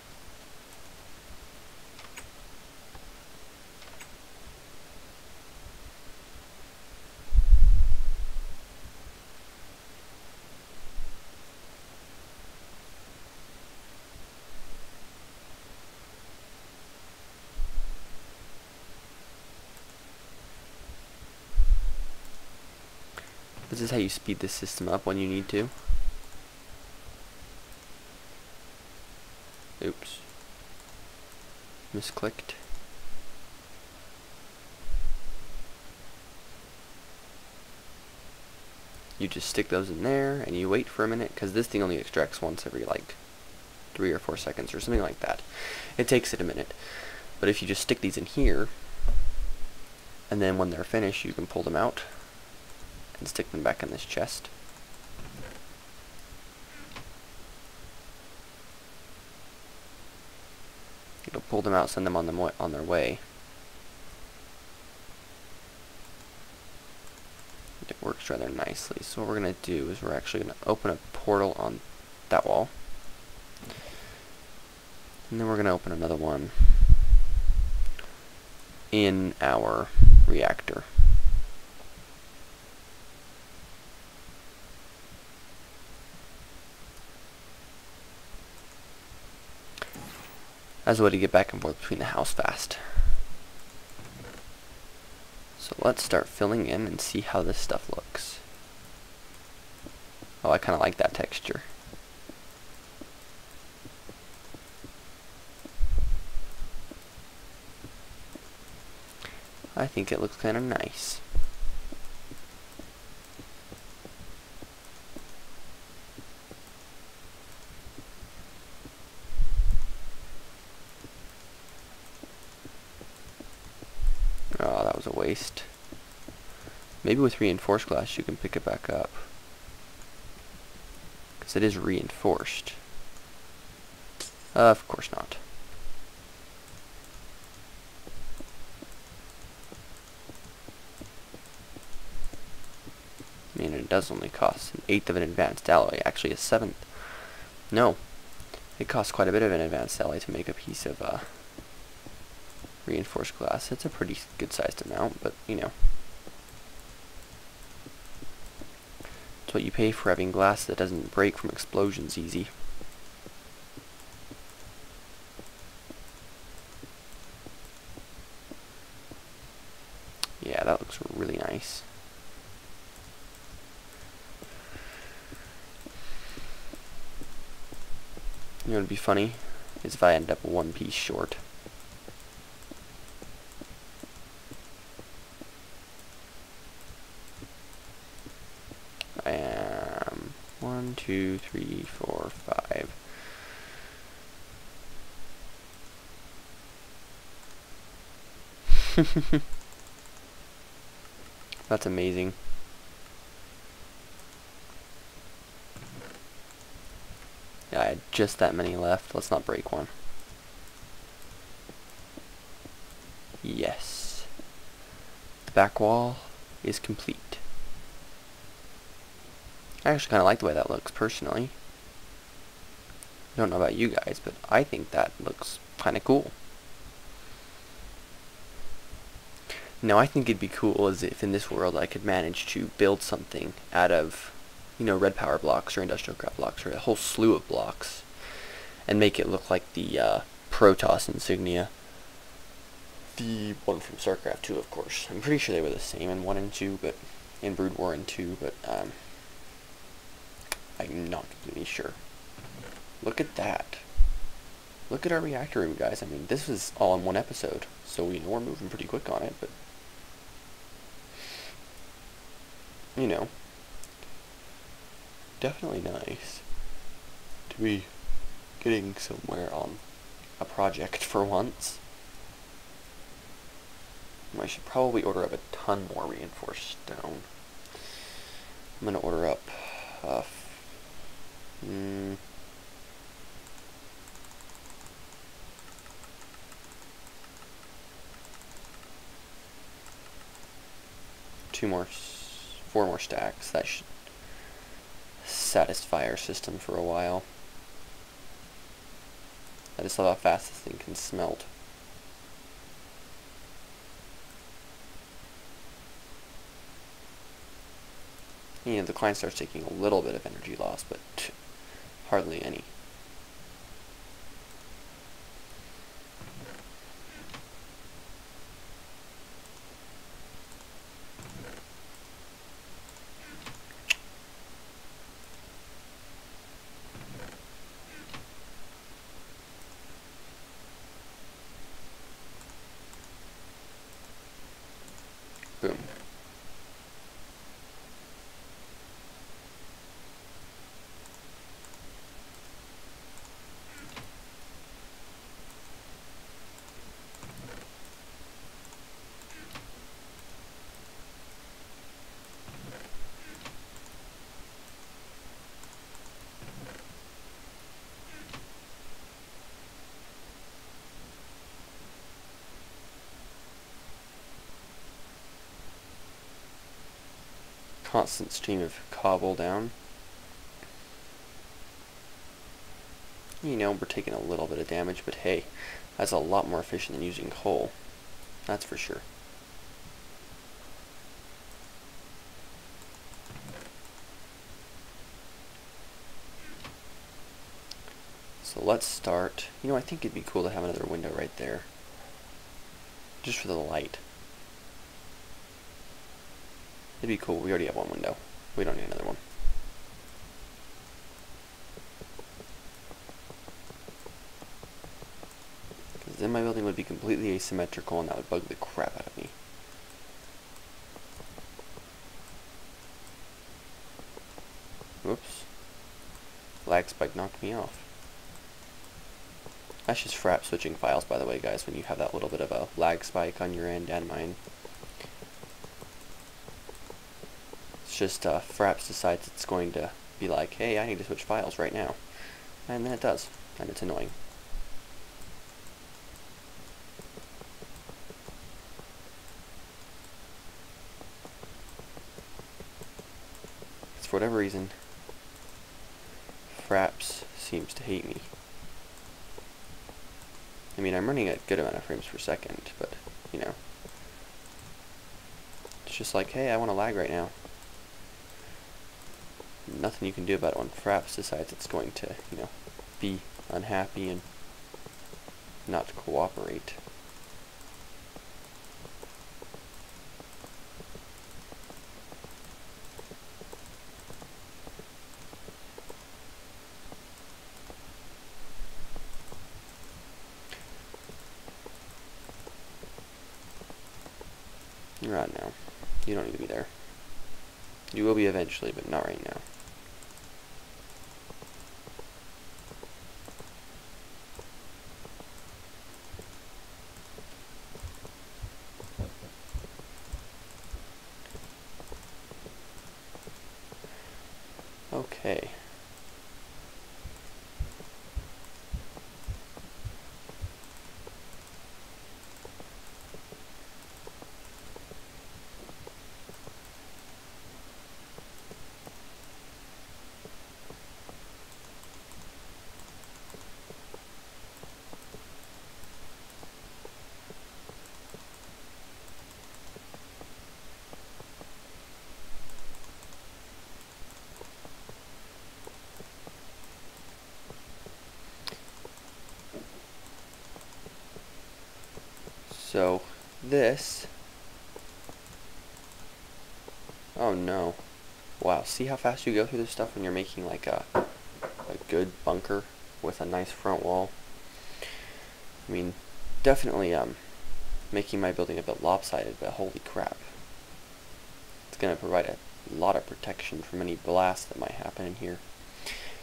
This is how you speed this system up when you need to. Oops. Misclicked. You just stick those in there and you wait for a minute because this thing only extracts once every like 3 or 4 seconds or something like that. It takes it a minute. But if you just stick these in here and then when they're finished you can pull them out and stick them back in this chest. It'll pull them out, send them on their way. blocks rather nicely. So what we're going to do is we're actually going to open a portal on that wall. And then we're going to open another one in our reactor. As a way to get back and forth between the house fast. So let's start filling in and see how this stuff looks. Oh, I kind of like that texture. I think it looks kind of nice. Oh, that was a waste. Maybe with reinforced glass you can pick it back up. Because it is reinforced. Of course not. I mean, it does only cost an eighth of an advanced alloy. Actually, a seventh. No. It costs quite a bit of an advanced alloy to make a piece of reinforced glass. It's a pretty good sized amount, but you know. It's what you pay for having glass that doesn't break from explosions easy. Yeah, that looks really nice. You know what would be funny? Is if I end up one piece short. I am 1, 2, 3, 4, 5. That's amazing. Yeah, I had just that many left. Let's not break one. Yes. The back wall is complete. I actually kind of like the way that looks, personally. I don't know about you guys, but I think that looks kind of cool. Now, I think it'd be cool as if in this world I could manage to build something out of, you know, red power blocks or industrial scrap blocks or a whole slew of blocks and make it look like the Protoss insignia. The one from StarCraft 2, of course. I'm pretty sure they were the same in 1 and 2, but in Brood War and 2, but I'm not completely sure. Look at that. Look at our reactor room, guys. I mean, this was all in one episode, so we know we're moving pretty quick on it, but you know, definitely nice to be getting somewhere on a project for once. I should probably order up a ton more reinforced stone. I'm gonna order up 4 more stacks. That should satisfy our system for a while. I just love how fast this thing can smelt. You know, the client starts taking a little bit of energy loss, but hardly any. Boom. constant stream of cobble down. You know, we're taking a little bit of damage, but hey, that's a lot more efficient than using coal. That's for sure. So let's start. You know, I think it'd be cool to have another window right there. Just for the light. It'd be cool. We already have one window. We don't need another one. Because then my building would be completely asymmetrical and that would bug the crap out of me. Whoops. Lag spike knocked me off. That's just frap switching files, by the way, guys, when you have that little bit of a lag spike on your end and mine. It's just fraps decides it's going to be like, hey, I need to switch files right now. And then it does, and it's annoying. For whatever reason, fraps seems to hate me. I mean, I'm running a good amount of frames per second, but, you know, it's just like, hey, I want to lag right now. Nothing you can do about it when fraps decides it's going to, you know, be unhappy and not cooperate. You're out now. You don't need to be there. You will be eventually, but not right now. Okay. So, this... Oh no. Wow, see how fast you go through this stuff when you're making like a good bunker with a nice front wall? I mean, definitely making my building a bit lopsided, but holy crap. It's going to provide a lot of protection from any blasts that might happen in here.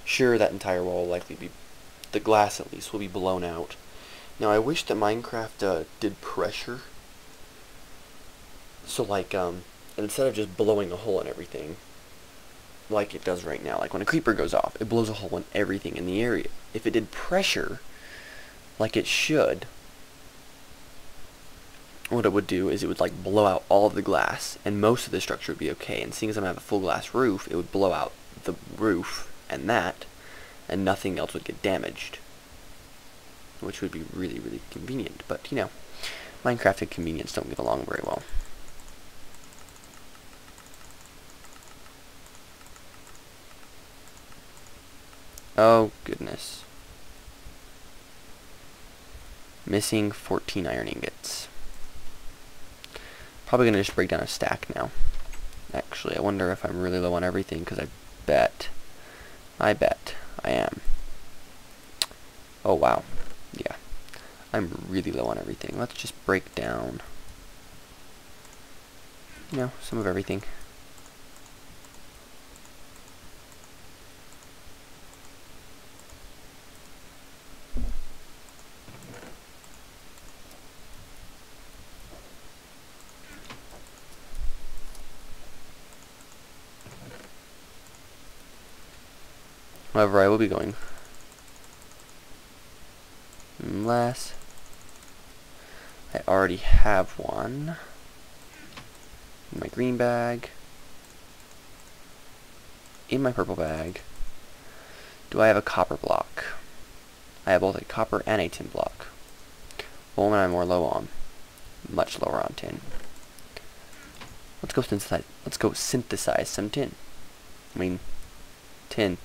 Sure, that entire wall will likely be, the glass at least, will be blown out. Now, I wish that Minecraft did pressure. So, like, instead of just blowing a hole in everything, like it does right now, like when a creeper goes off, it blows a hole in everything in the area. If it did pressure, like it should, what it would do is it would, like, blow out all of the glass, and most of the structure would be okay. And seeing as I'm going to have a full glass roof, it would blow out the roof and that, and nothing else would get damaged. Which would be really, really convenient. But, you know, Minecraft and convenience don't get along very well. Oh, goodness. Missing 14 iron ingots. Probably going to just break down a stack now. Actually, I wonder if I'm really low on everything, because I bet I am. Oh, wow. Yeah, I'm really low on everything. Let's just break down, you know, some of everything. However, I will be going unless I already have one in my green bag. in my purple bag, do I have a copper block? I have both a copper and a tin block. What am I more low on? Much lower on tin. Let's go synthesize some tin. I mean, tin.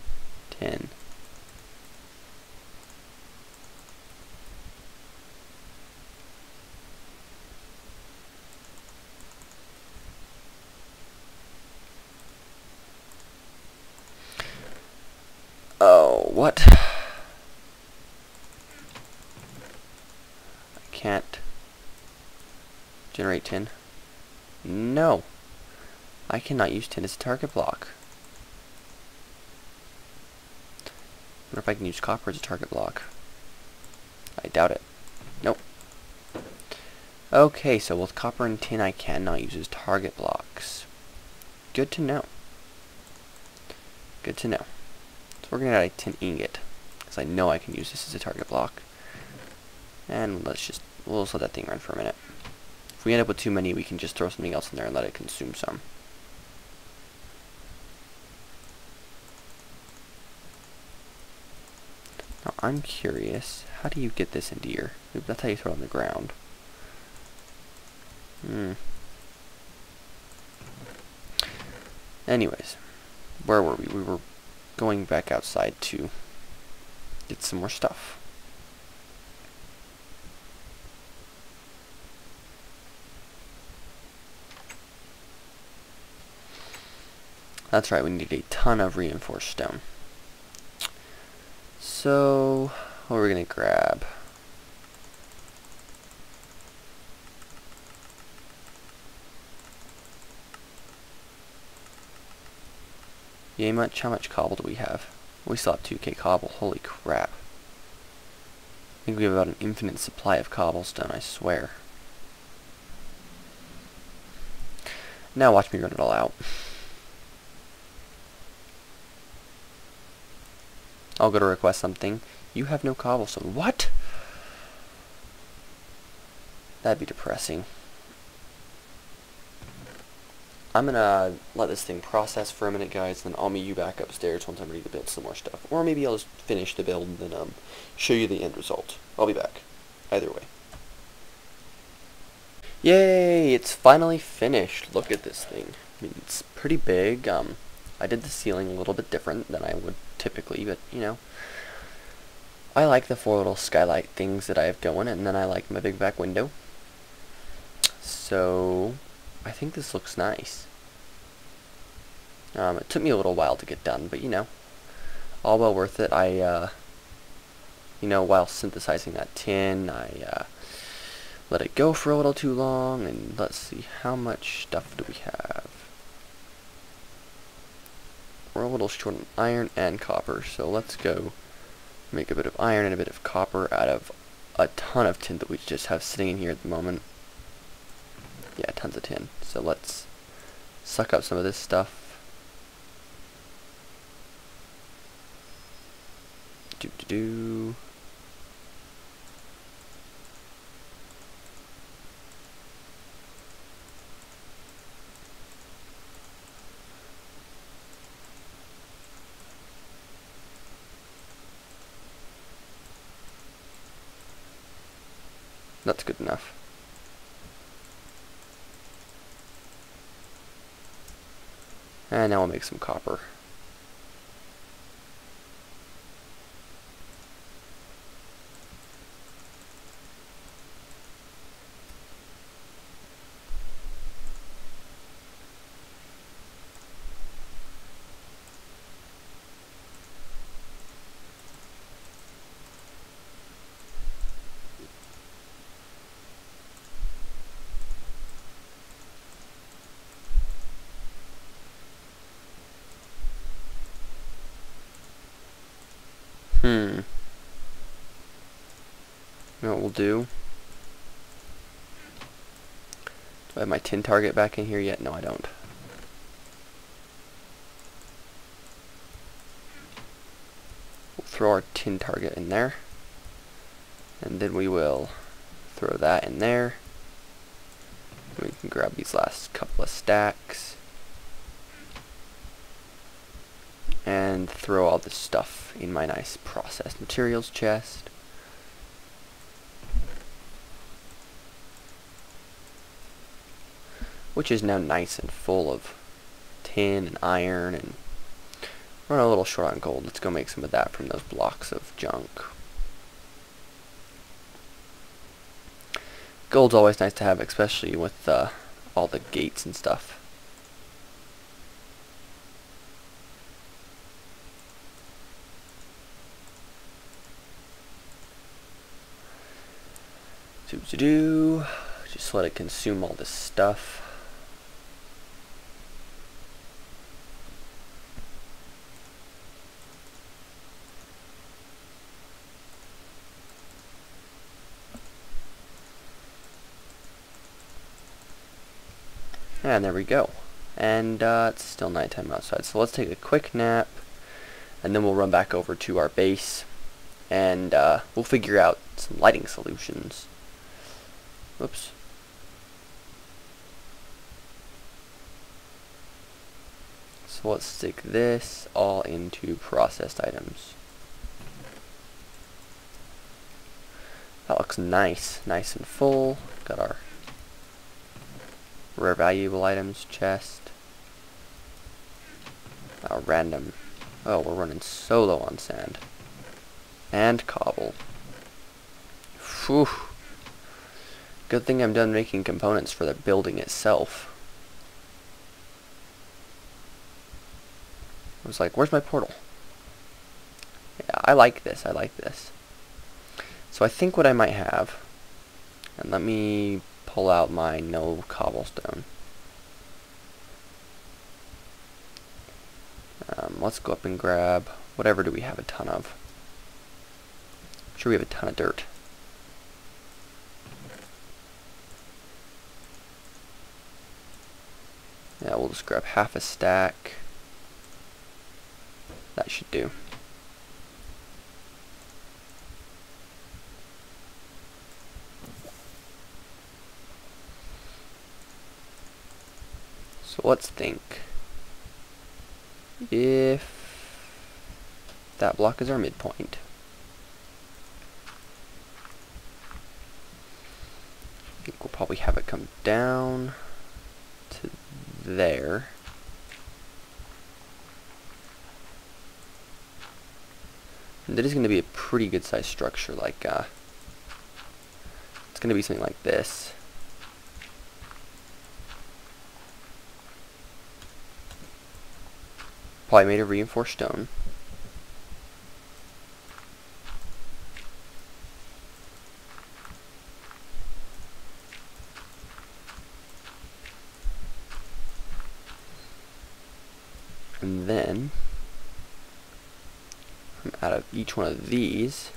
Oh, what? I can't generate tin. No. I cannot use tin as a target block. I wonder if I can use copper as a target block. I doubt it. Nope. Okay, so with copper and tin I cannot use as target blocks. Good to know. Good to know. So we're going to add a tin ingot, because I know I can use this as a target block. And we'll just let that thing run for a minute. If we end up with too many, we can just throw something else in there and let it consume some. Now I'm curious, how do you get this into your... That's how you throw it on the ground. Anyways, where were we? We were going back outside to get some more stuff. That's right, we need a ton of reinforced stone. So, what are we going to grab? Yay much? How much cobble do we have? We still have 2k cobble, holy crap. I think we have about an infinite supply of cobblestone, I swear. Now watch me run it all out. I'll go to request something. You have no cobblestone. What? That'd be depressing. I'm gonna let this thing process for a minute, guys, and then I'll meet you back upstairs once I'm ready to build some more stuff. Or maybe I'll just finish the build and then show you the end result. I'll be back. Either way. Yay! It's finally finished. Look at this thing. I mean, it's pretty big. I did the ceiling a little bit different than I would typically, but, you know. I like the 4 little skylight things that I have going, and then I like my big back window. So, I think this looks nice. It took me a little while to get done, but, you know, all well worth it. You know, while synthesizing that tin, I let it go for a little too long, and let's see, how much stuff do we have? We're a little short on iron and copper, so let's go make a bit of iron and a bit of copper out of a ton of tin that we just have sitting in here at the moment. Yeah, tons of tin. So let's suck up some of this stuff. Do. That's good enough. And now we'll make some copper. You know what we'll do? Do I have my tin target back in here yet? No, I don't. We'll throw our tin target in there. And then we will throw that in there. We can grab these last couple of stacks. and throw all this stuff in my nice processed materials chest. Which is now nice and full of tin and iron, and run a little short on gold. Let's go make some of that from those blocks of junk. Gold's always nice to have, especially with all the gates and stuff. Just let it consume all this stuff. And there we go. And it's still nighttime outside, so let's take a quick nap, and then we'll run back over to our base, and we'll figure out some lighting solutions. Whoops. So let's stick this all into processed items. That looks nice, nice and full. Got our rare valuable items chest. Our random. Oh, we're running so low on sand. And cobble. Phew. Good thing I'm done making components for the building itself. I was like, where's my portal? Yeah, I like this, I like this. So I think what I might have, and let me pull out my no cobblestone. Let's go up and grab, whatever do we have a ton of? I'm sure we have a ton of dirt. Yeah, we'll just grab half a stack. That should do. So let's think. If that block is our midpoint, I think we'll probably have it come down to there. And that is going to be a pretty good sized structure, like it's going to be something like this. Probably made of reinforced stone. And then, from out of each one of these,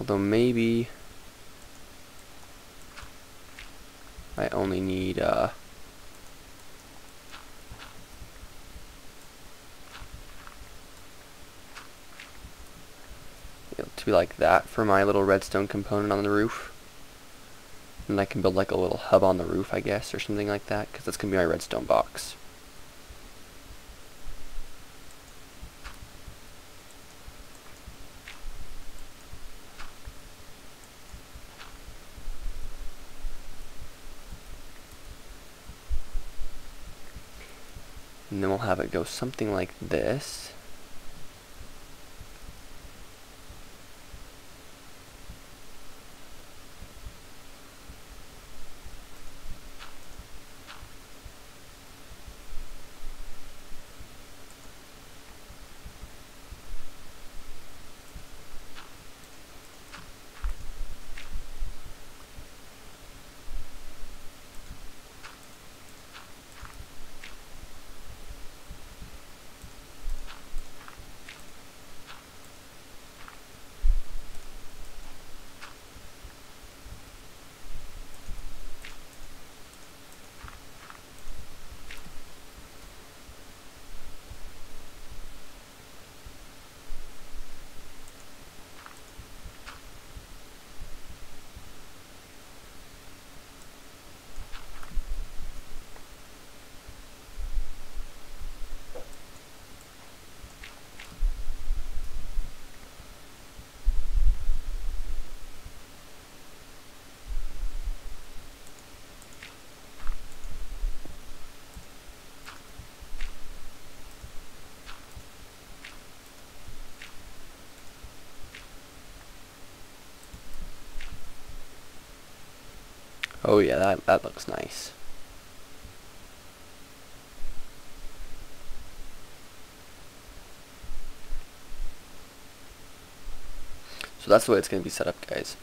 although maybe I only need to be like that for my little redstone component on the roof. And I can build like a little hub on the roof, I guess, or something like that, because that's going to be my redstone box. And then we'll have it go something like this. Oh yeah, that looks nice. So that's the way it's going to be set up, guys.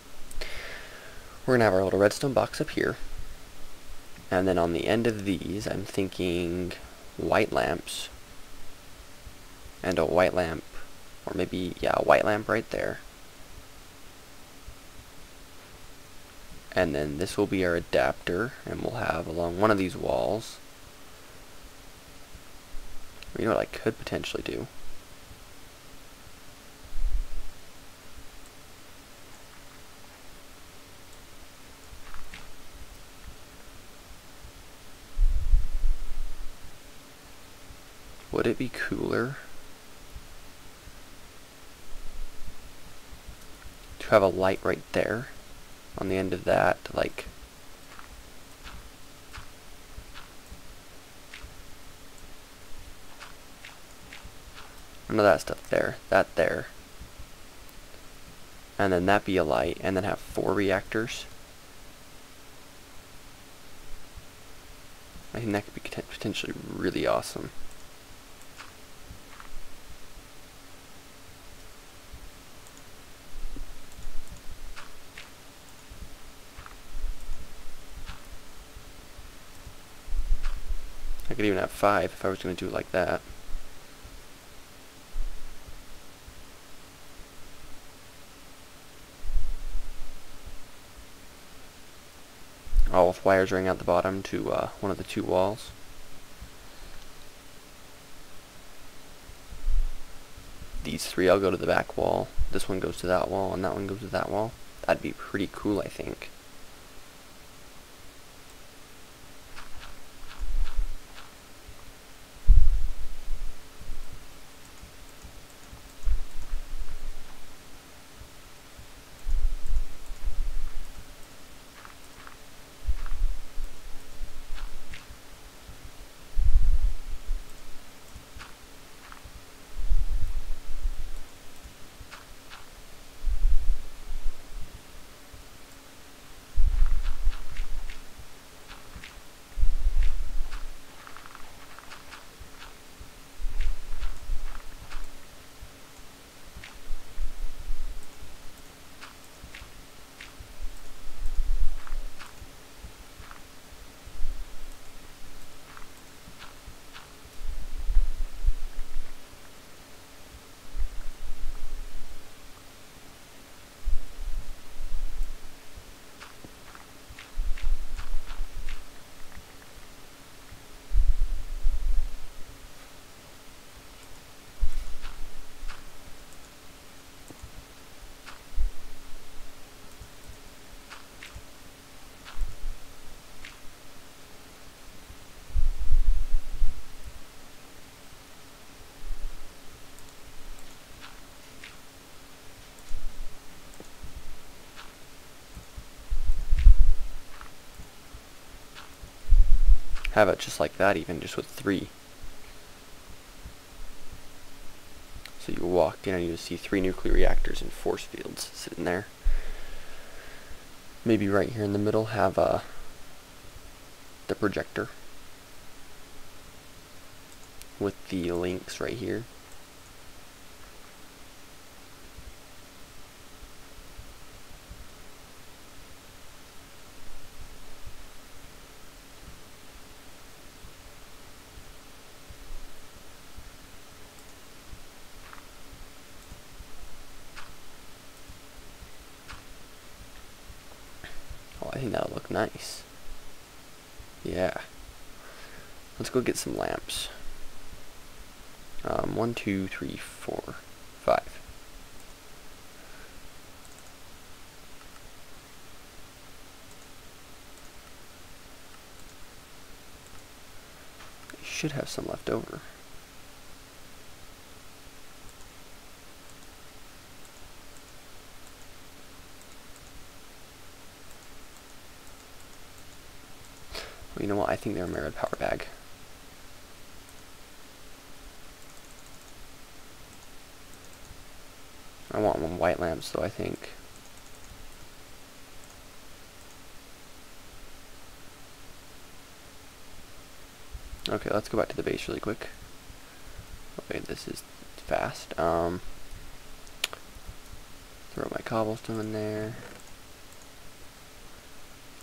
We're going to have our little redstone box up here. And then on the end of these, I'm thinking white lamps. And a white lamp, or maybe, yeah, a white lamp right there. And then this will be our adapter, and we'll have along one of these walls. You know what I could potentially do? Would it be cooler to have a light right there on the end of that, like none of that stuff there, that there, and then that be a light, and then have 4 reactors? I think that could be potentially really awesome. I could even have 5 if I was going to do it like that. All with wires running out the bottom to one of the 2 walls. These 3 all go to the back wall. This one goes to that wall, and that one goes to that wall. That'd be pretty cool, I think. Have it just like that, even just with 3. So you walk in and you see 3 nuclear reactors and force fields sitting there. Maybe right here in the middle have the projector with the links right here. Oh, I think that'll look nice. Yeah. Let's go get some lamps. 1, 2, 3, 4, 5. I should have some left over. Well, you know what? I think they're a mirrored power bag. I want 1 white lamps, though, I think. Okay, let's go back to the base really quick. Okay, this is fast. Throw my cobblestone in there.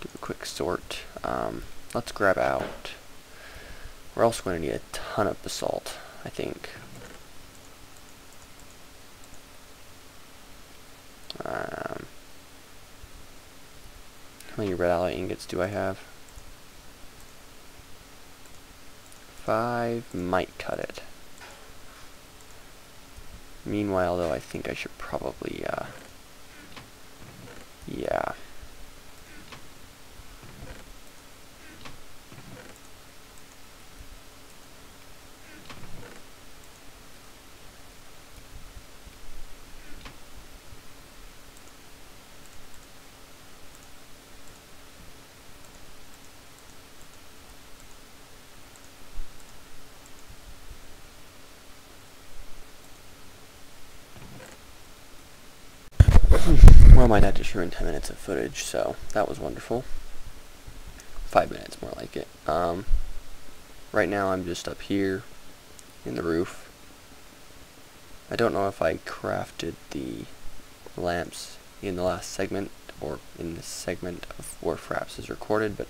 Do a quick sort. Let's grab out. We're also going to need a ton of basalt, I think. How many red alloy ingots do I have? 5 might cut it. Meanwhile, though, I think I should probably, yeah. Well, my dad just ruined 10 minutes of footage, so that was wonderful. 5 minutes, more like it. Right now I'm just up here in the roof. I don't know if I crafted the lamps in the last segment or in this segment of where Fraps is recorded, but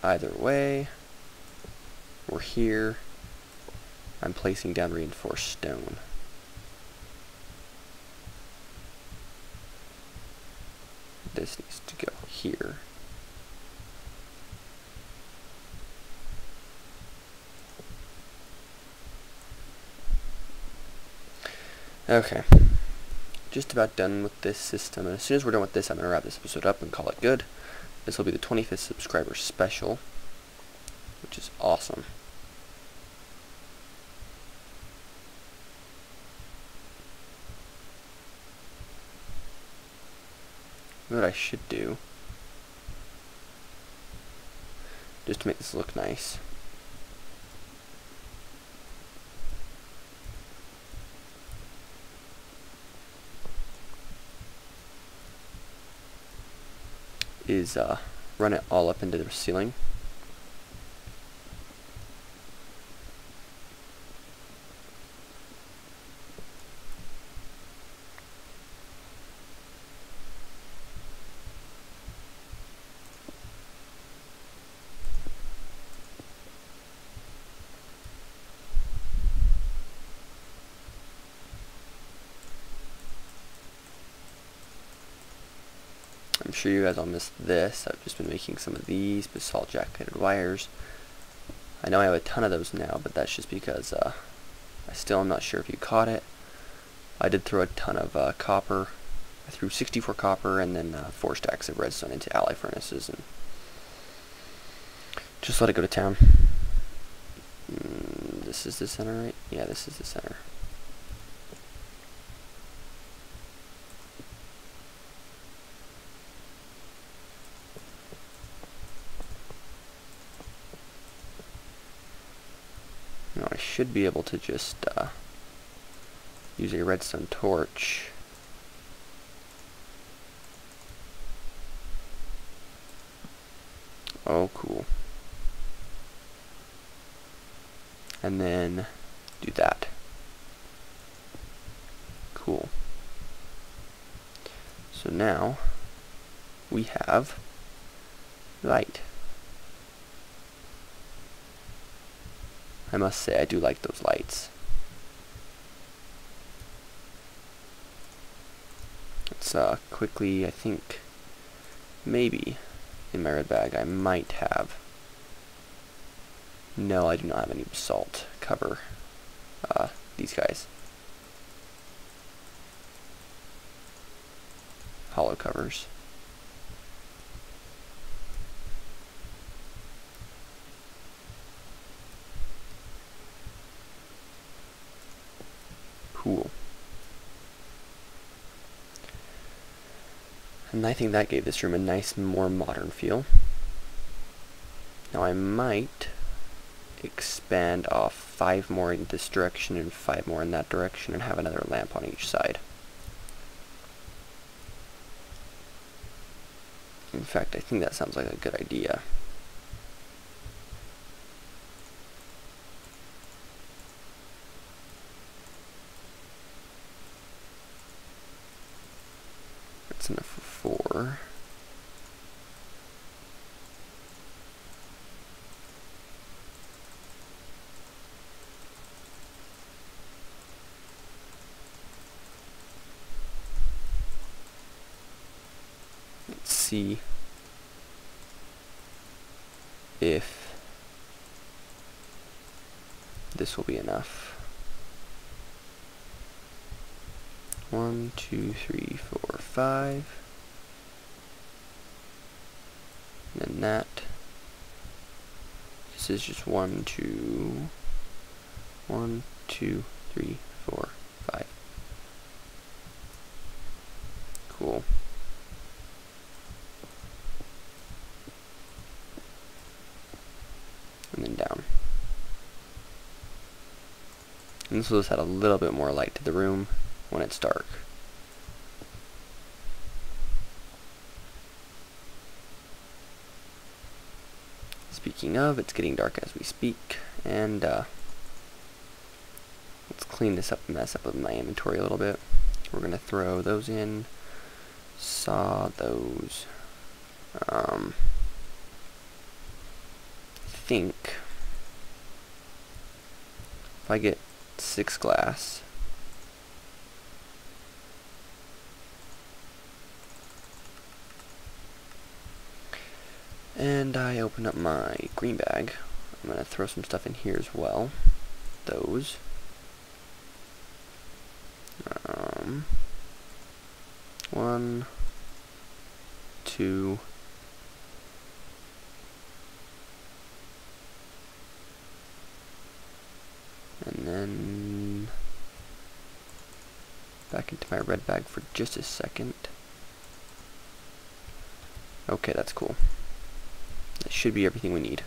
either way, we're here. I'm placing down reinforced stone. This needs to go here. Okay, just about done with this system, and as soon as we're done with this, I'm going to wrap this episode up and call it good. This will be the 25th subscriber special, which is awesome. What I should do, just to make this look nice, is run it all up into the ceiling. I'm sure you guys all missed this. I've just been making some of these basalt jacketed wires. I know I have a ton of those now, but that's just because I still am not sure if you caught it. I did throw a ton of copper. I threw 64 copper and then 4 stacks of redstone into ally furnaces and just let it go to town. This is the center, right? Yeah, this is the center. Now I should be able to just use a redstone torch. Oh, cool. And then do that. Cool. So now we have light. I must say I do like those lights. Let's quickly, I think maybe in my red bag I might have. No, I do not have any basalt cover these guys. Hollow covers. Cool. And I think that gave this room a nice, more modern feel. Now I might expand off 5 more in this direction and 5 more in that direction and have another lamp on each side. In fact, I think that sounds like a good idea. That's enough for 4. Let's see if this will be enough. 1, 2, 3, 4, 5. And then that. This is just 1, 2, 1, 2, 3, 4, 5. Cool. And then down. And this will just add a little bit more light to the room when it's dark. Speaking of, it's getting dark as we speak, and let's clean this up and mess up with my inventory a little bit. We're going to throw those in, saw those. I think if I get 6 glass, and I open up my green bag, I'm going to throw some stuff in here as well. Those. 1, 2, and then back into my red bag for just a second. Okay, that's cool. That should be everything we need.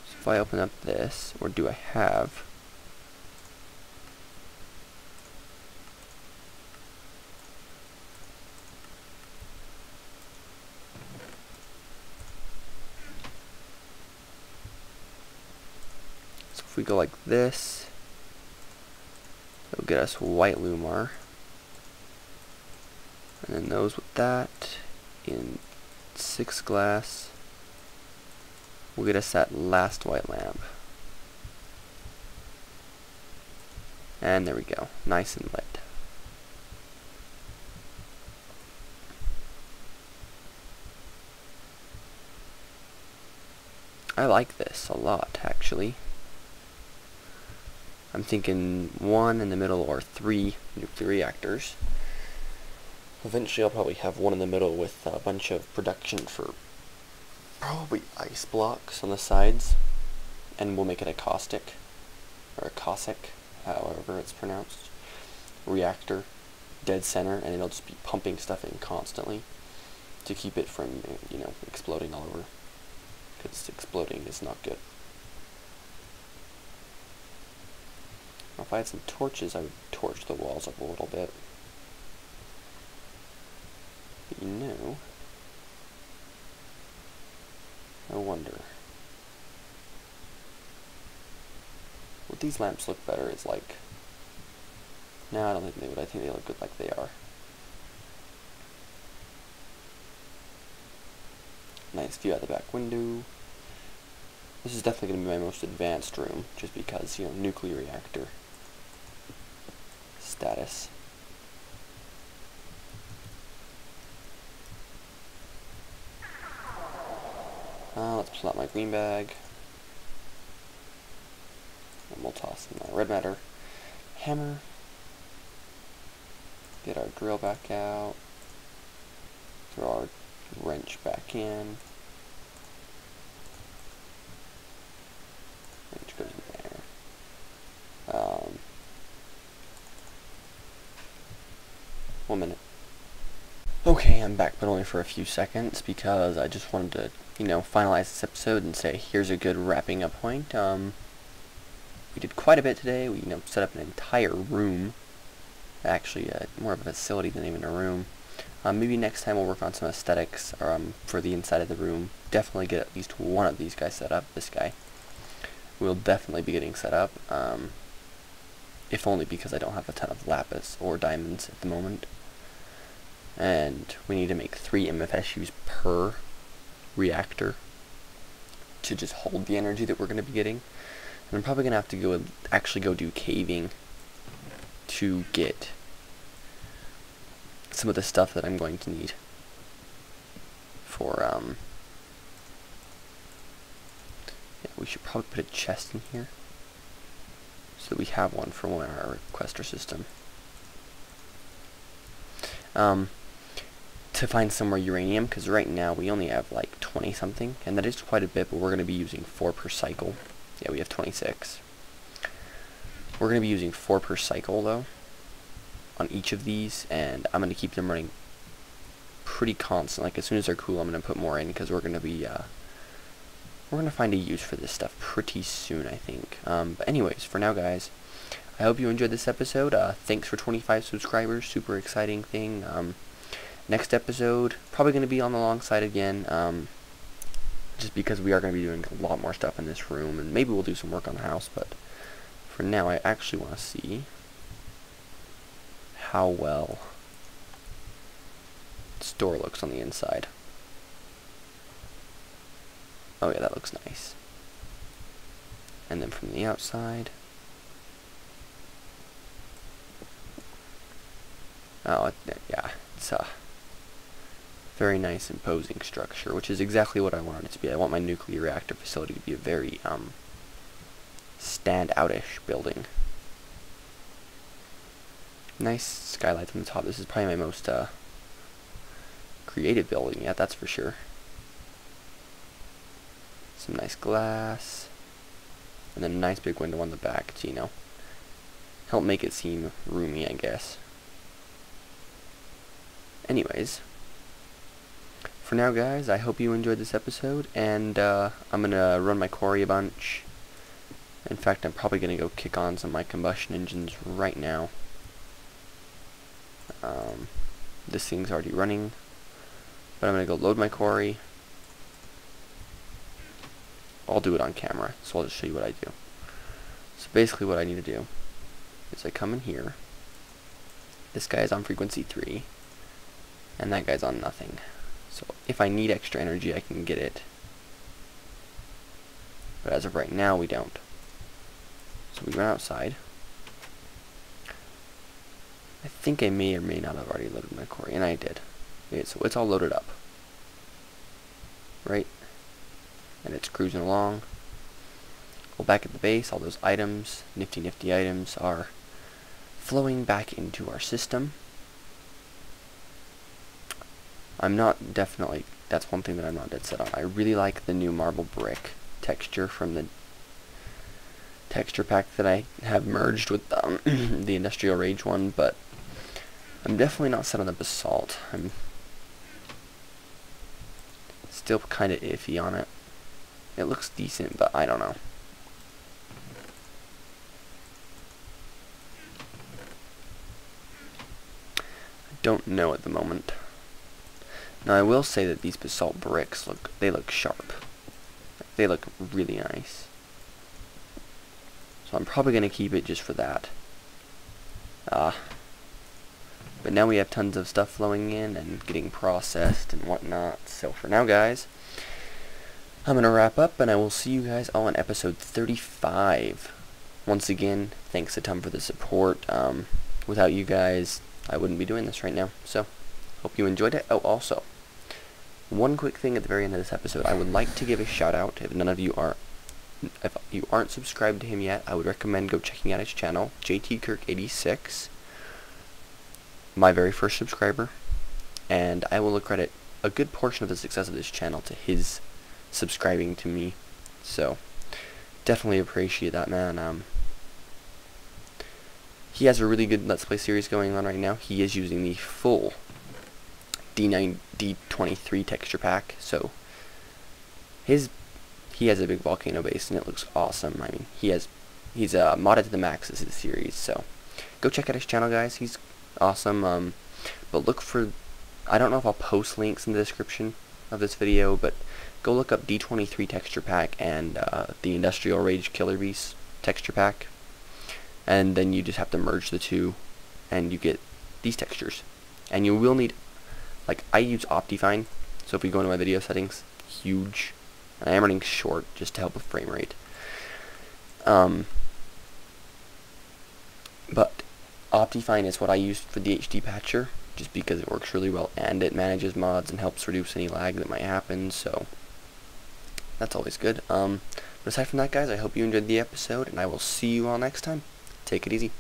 So if I open up this, or do I have... So if we go like this, it'll get us white lumar. And then those with that, in 6 glass, will get us that last white lamp. And there we go, nice and lit. I like this a lot, actually. I'm thinking 1 in the middle or 3 nuclear reactors. Eventually I'll probably have 1 in the middle with a bunch of production for probably ice blocks on the sides, and we'll make it a caustic, or a Cossack, however it's pronounced, reactor, dead center, and it'll just be pumping stuff in constantly to keep it from, you know, exploding all over, because exploding is not good. Now, if I had some torches, I would torch the walls up a little bit. But you know, I wonder. Would these lamps look better as like... No, I don't think they would. I think they look good like they are. Nice view out the back window. This is definitely going to be my most advanced room, just because, you know, nuclear reactor status. Let's pull out my green bag. And we'll toss in my red matter hammer. Get our drill back out. Throw our wrench back in. Wrench goes in there. 1 minute. Okay, I'm back, but only for a few seconds, because I just wanted to, you know, finalize this episode and say, here's a good wrapping up point. We did quite a bit today. We, you know, set up an entire room. Actually, more of a facility than even a room. Maybe next time we'll work on some aesthetics for the inside of the room. Definitely get at least one of these guys set up. This guy will definitely be getting set up. If only because I don't have a ton of lapis or diamonds at the moment. and we need to make 3 MFSUs per reactor to just hold the energy that we're going to be getting. And I'm probably going to have to go do caving to get some of the stuff that I'm going to need for, yeah, we should probably put a chest in here so that we have one for our requester system. To find some more uranium, because right now we only have like 20 something, and that is quite a bit, but we're going to be using 4 per cycle. Yeah, we have 26. We're going to be using 4 per cycle though on each of these, and I'm going to keep them running pretty constant. Like as soon as they're cool, I'm going to put more in, because we're going to be we're going to find a use for this stuff pretty soon, I think. But anyways, for now guys, I hope you enjoyed this episode. Thanks for 25 subscribers, super exciting thing. Next episode, probably going to be on the long side again, just because we are going to be doing a lot more stuff in this room, and maybe we'll do some work on the house, but for now I actually want to see how well this door looks on the inside. Oh yeah, that looks nice. And then from the outside, oh yeah, it's a very nice imposing structure, which is exactly what I wanted it to be. I want my nuclear reactor facility to be a very stand-out-ish building. Nice skylights on the top. This is probably my most creative building yet, that's for sure. Some nice glass, and then a nice big window on the back to, you know, help make it seem roomy, I guess. Anyways, for now guys, I hope you enjoyed this episode, and I'm gonna run my quarry a bunch. In fact, I'm probably gonna go kick on some of my combustion engines right now. This thing's already running, but I'm gonna go load my quarry. I'll do it on camera, so I'll just show you what I do. So basically what I need to do is I come in here, this guy is on frequency 3, and that guy's on nothing. So if I need extra energy, I can get it. But as of right now, we don't. So we run outside. I think I may or may not have already loaded my quarry, and I did. Okay, so it's all loaded up. Right? And it's cruising along. Well, back at the base, all those items, nifty items, are flowing back into our system. I'm not definitely, that's one thing that I'm not dead set on. I really like the new marble brick texture from the texture pack that I have merged with the Industrial Rage one, but I'm definitely not set on the basalt. I'm still kind of iffy on it. It looks decent, but I don't know. I don't know at the moment. Now I will say that these basalt bricks look sharp. They look really nice. So I'm probably going to keep it just for that. But now we have tons of stuff flowing in and getting processed and whatnot. So for now guys, I'm going to wrap up, and I will see you guys all in episode 35. Once again, thanks a ton for the support. Without you guys, I wouldn't be doing this right now. So, hope you enjoyed it. Oh, also, one quick thing at the very end of this episode. I would like to give a shout out. If you aren't subscribed to him yet, I would recommend go checking out his channel, JTKirk86. My very first subscriber. And I will credit a good portion of the success of this channel to his subscribing to me, so definitely appreciate that, man. He has a really good Let's Play series going on right now. He is using the full D23 texture pack, so he has a big volcano base and it looks awesome. I mean, he's modded to the max as his series, so go check out his channel, guys. He's awesome. But look for, I don't know if I'll post links in the description of this video, but go look up D23 texture pack and the Industrial Rage Killer Beast texture pack, and then you just have to merge the two and you get these textures. And you will need like, I use Optifine, so if we go into my video settings, huge, and I am running short just to help with frame rate. But Optifine is what I use for the HD patcher, just because it works really well, and it manages mods and helps reduce any lag that might happen, so that's always good. But aside from that, guys, I hope you enjoyed the episode, and I will see you all next time. Take it easy.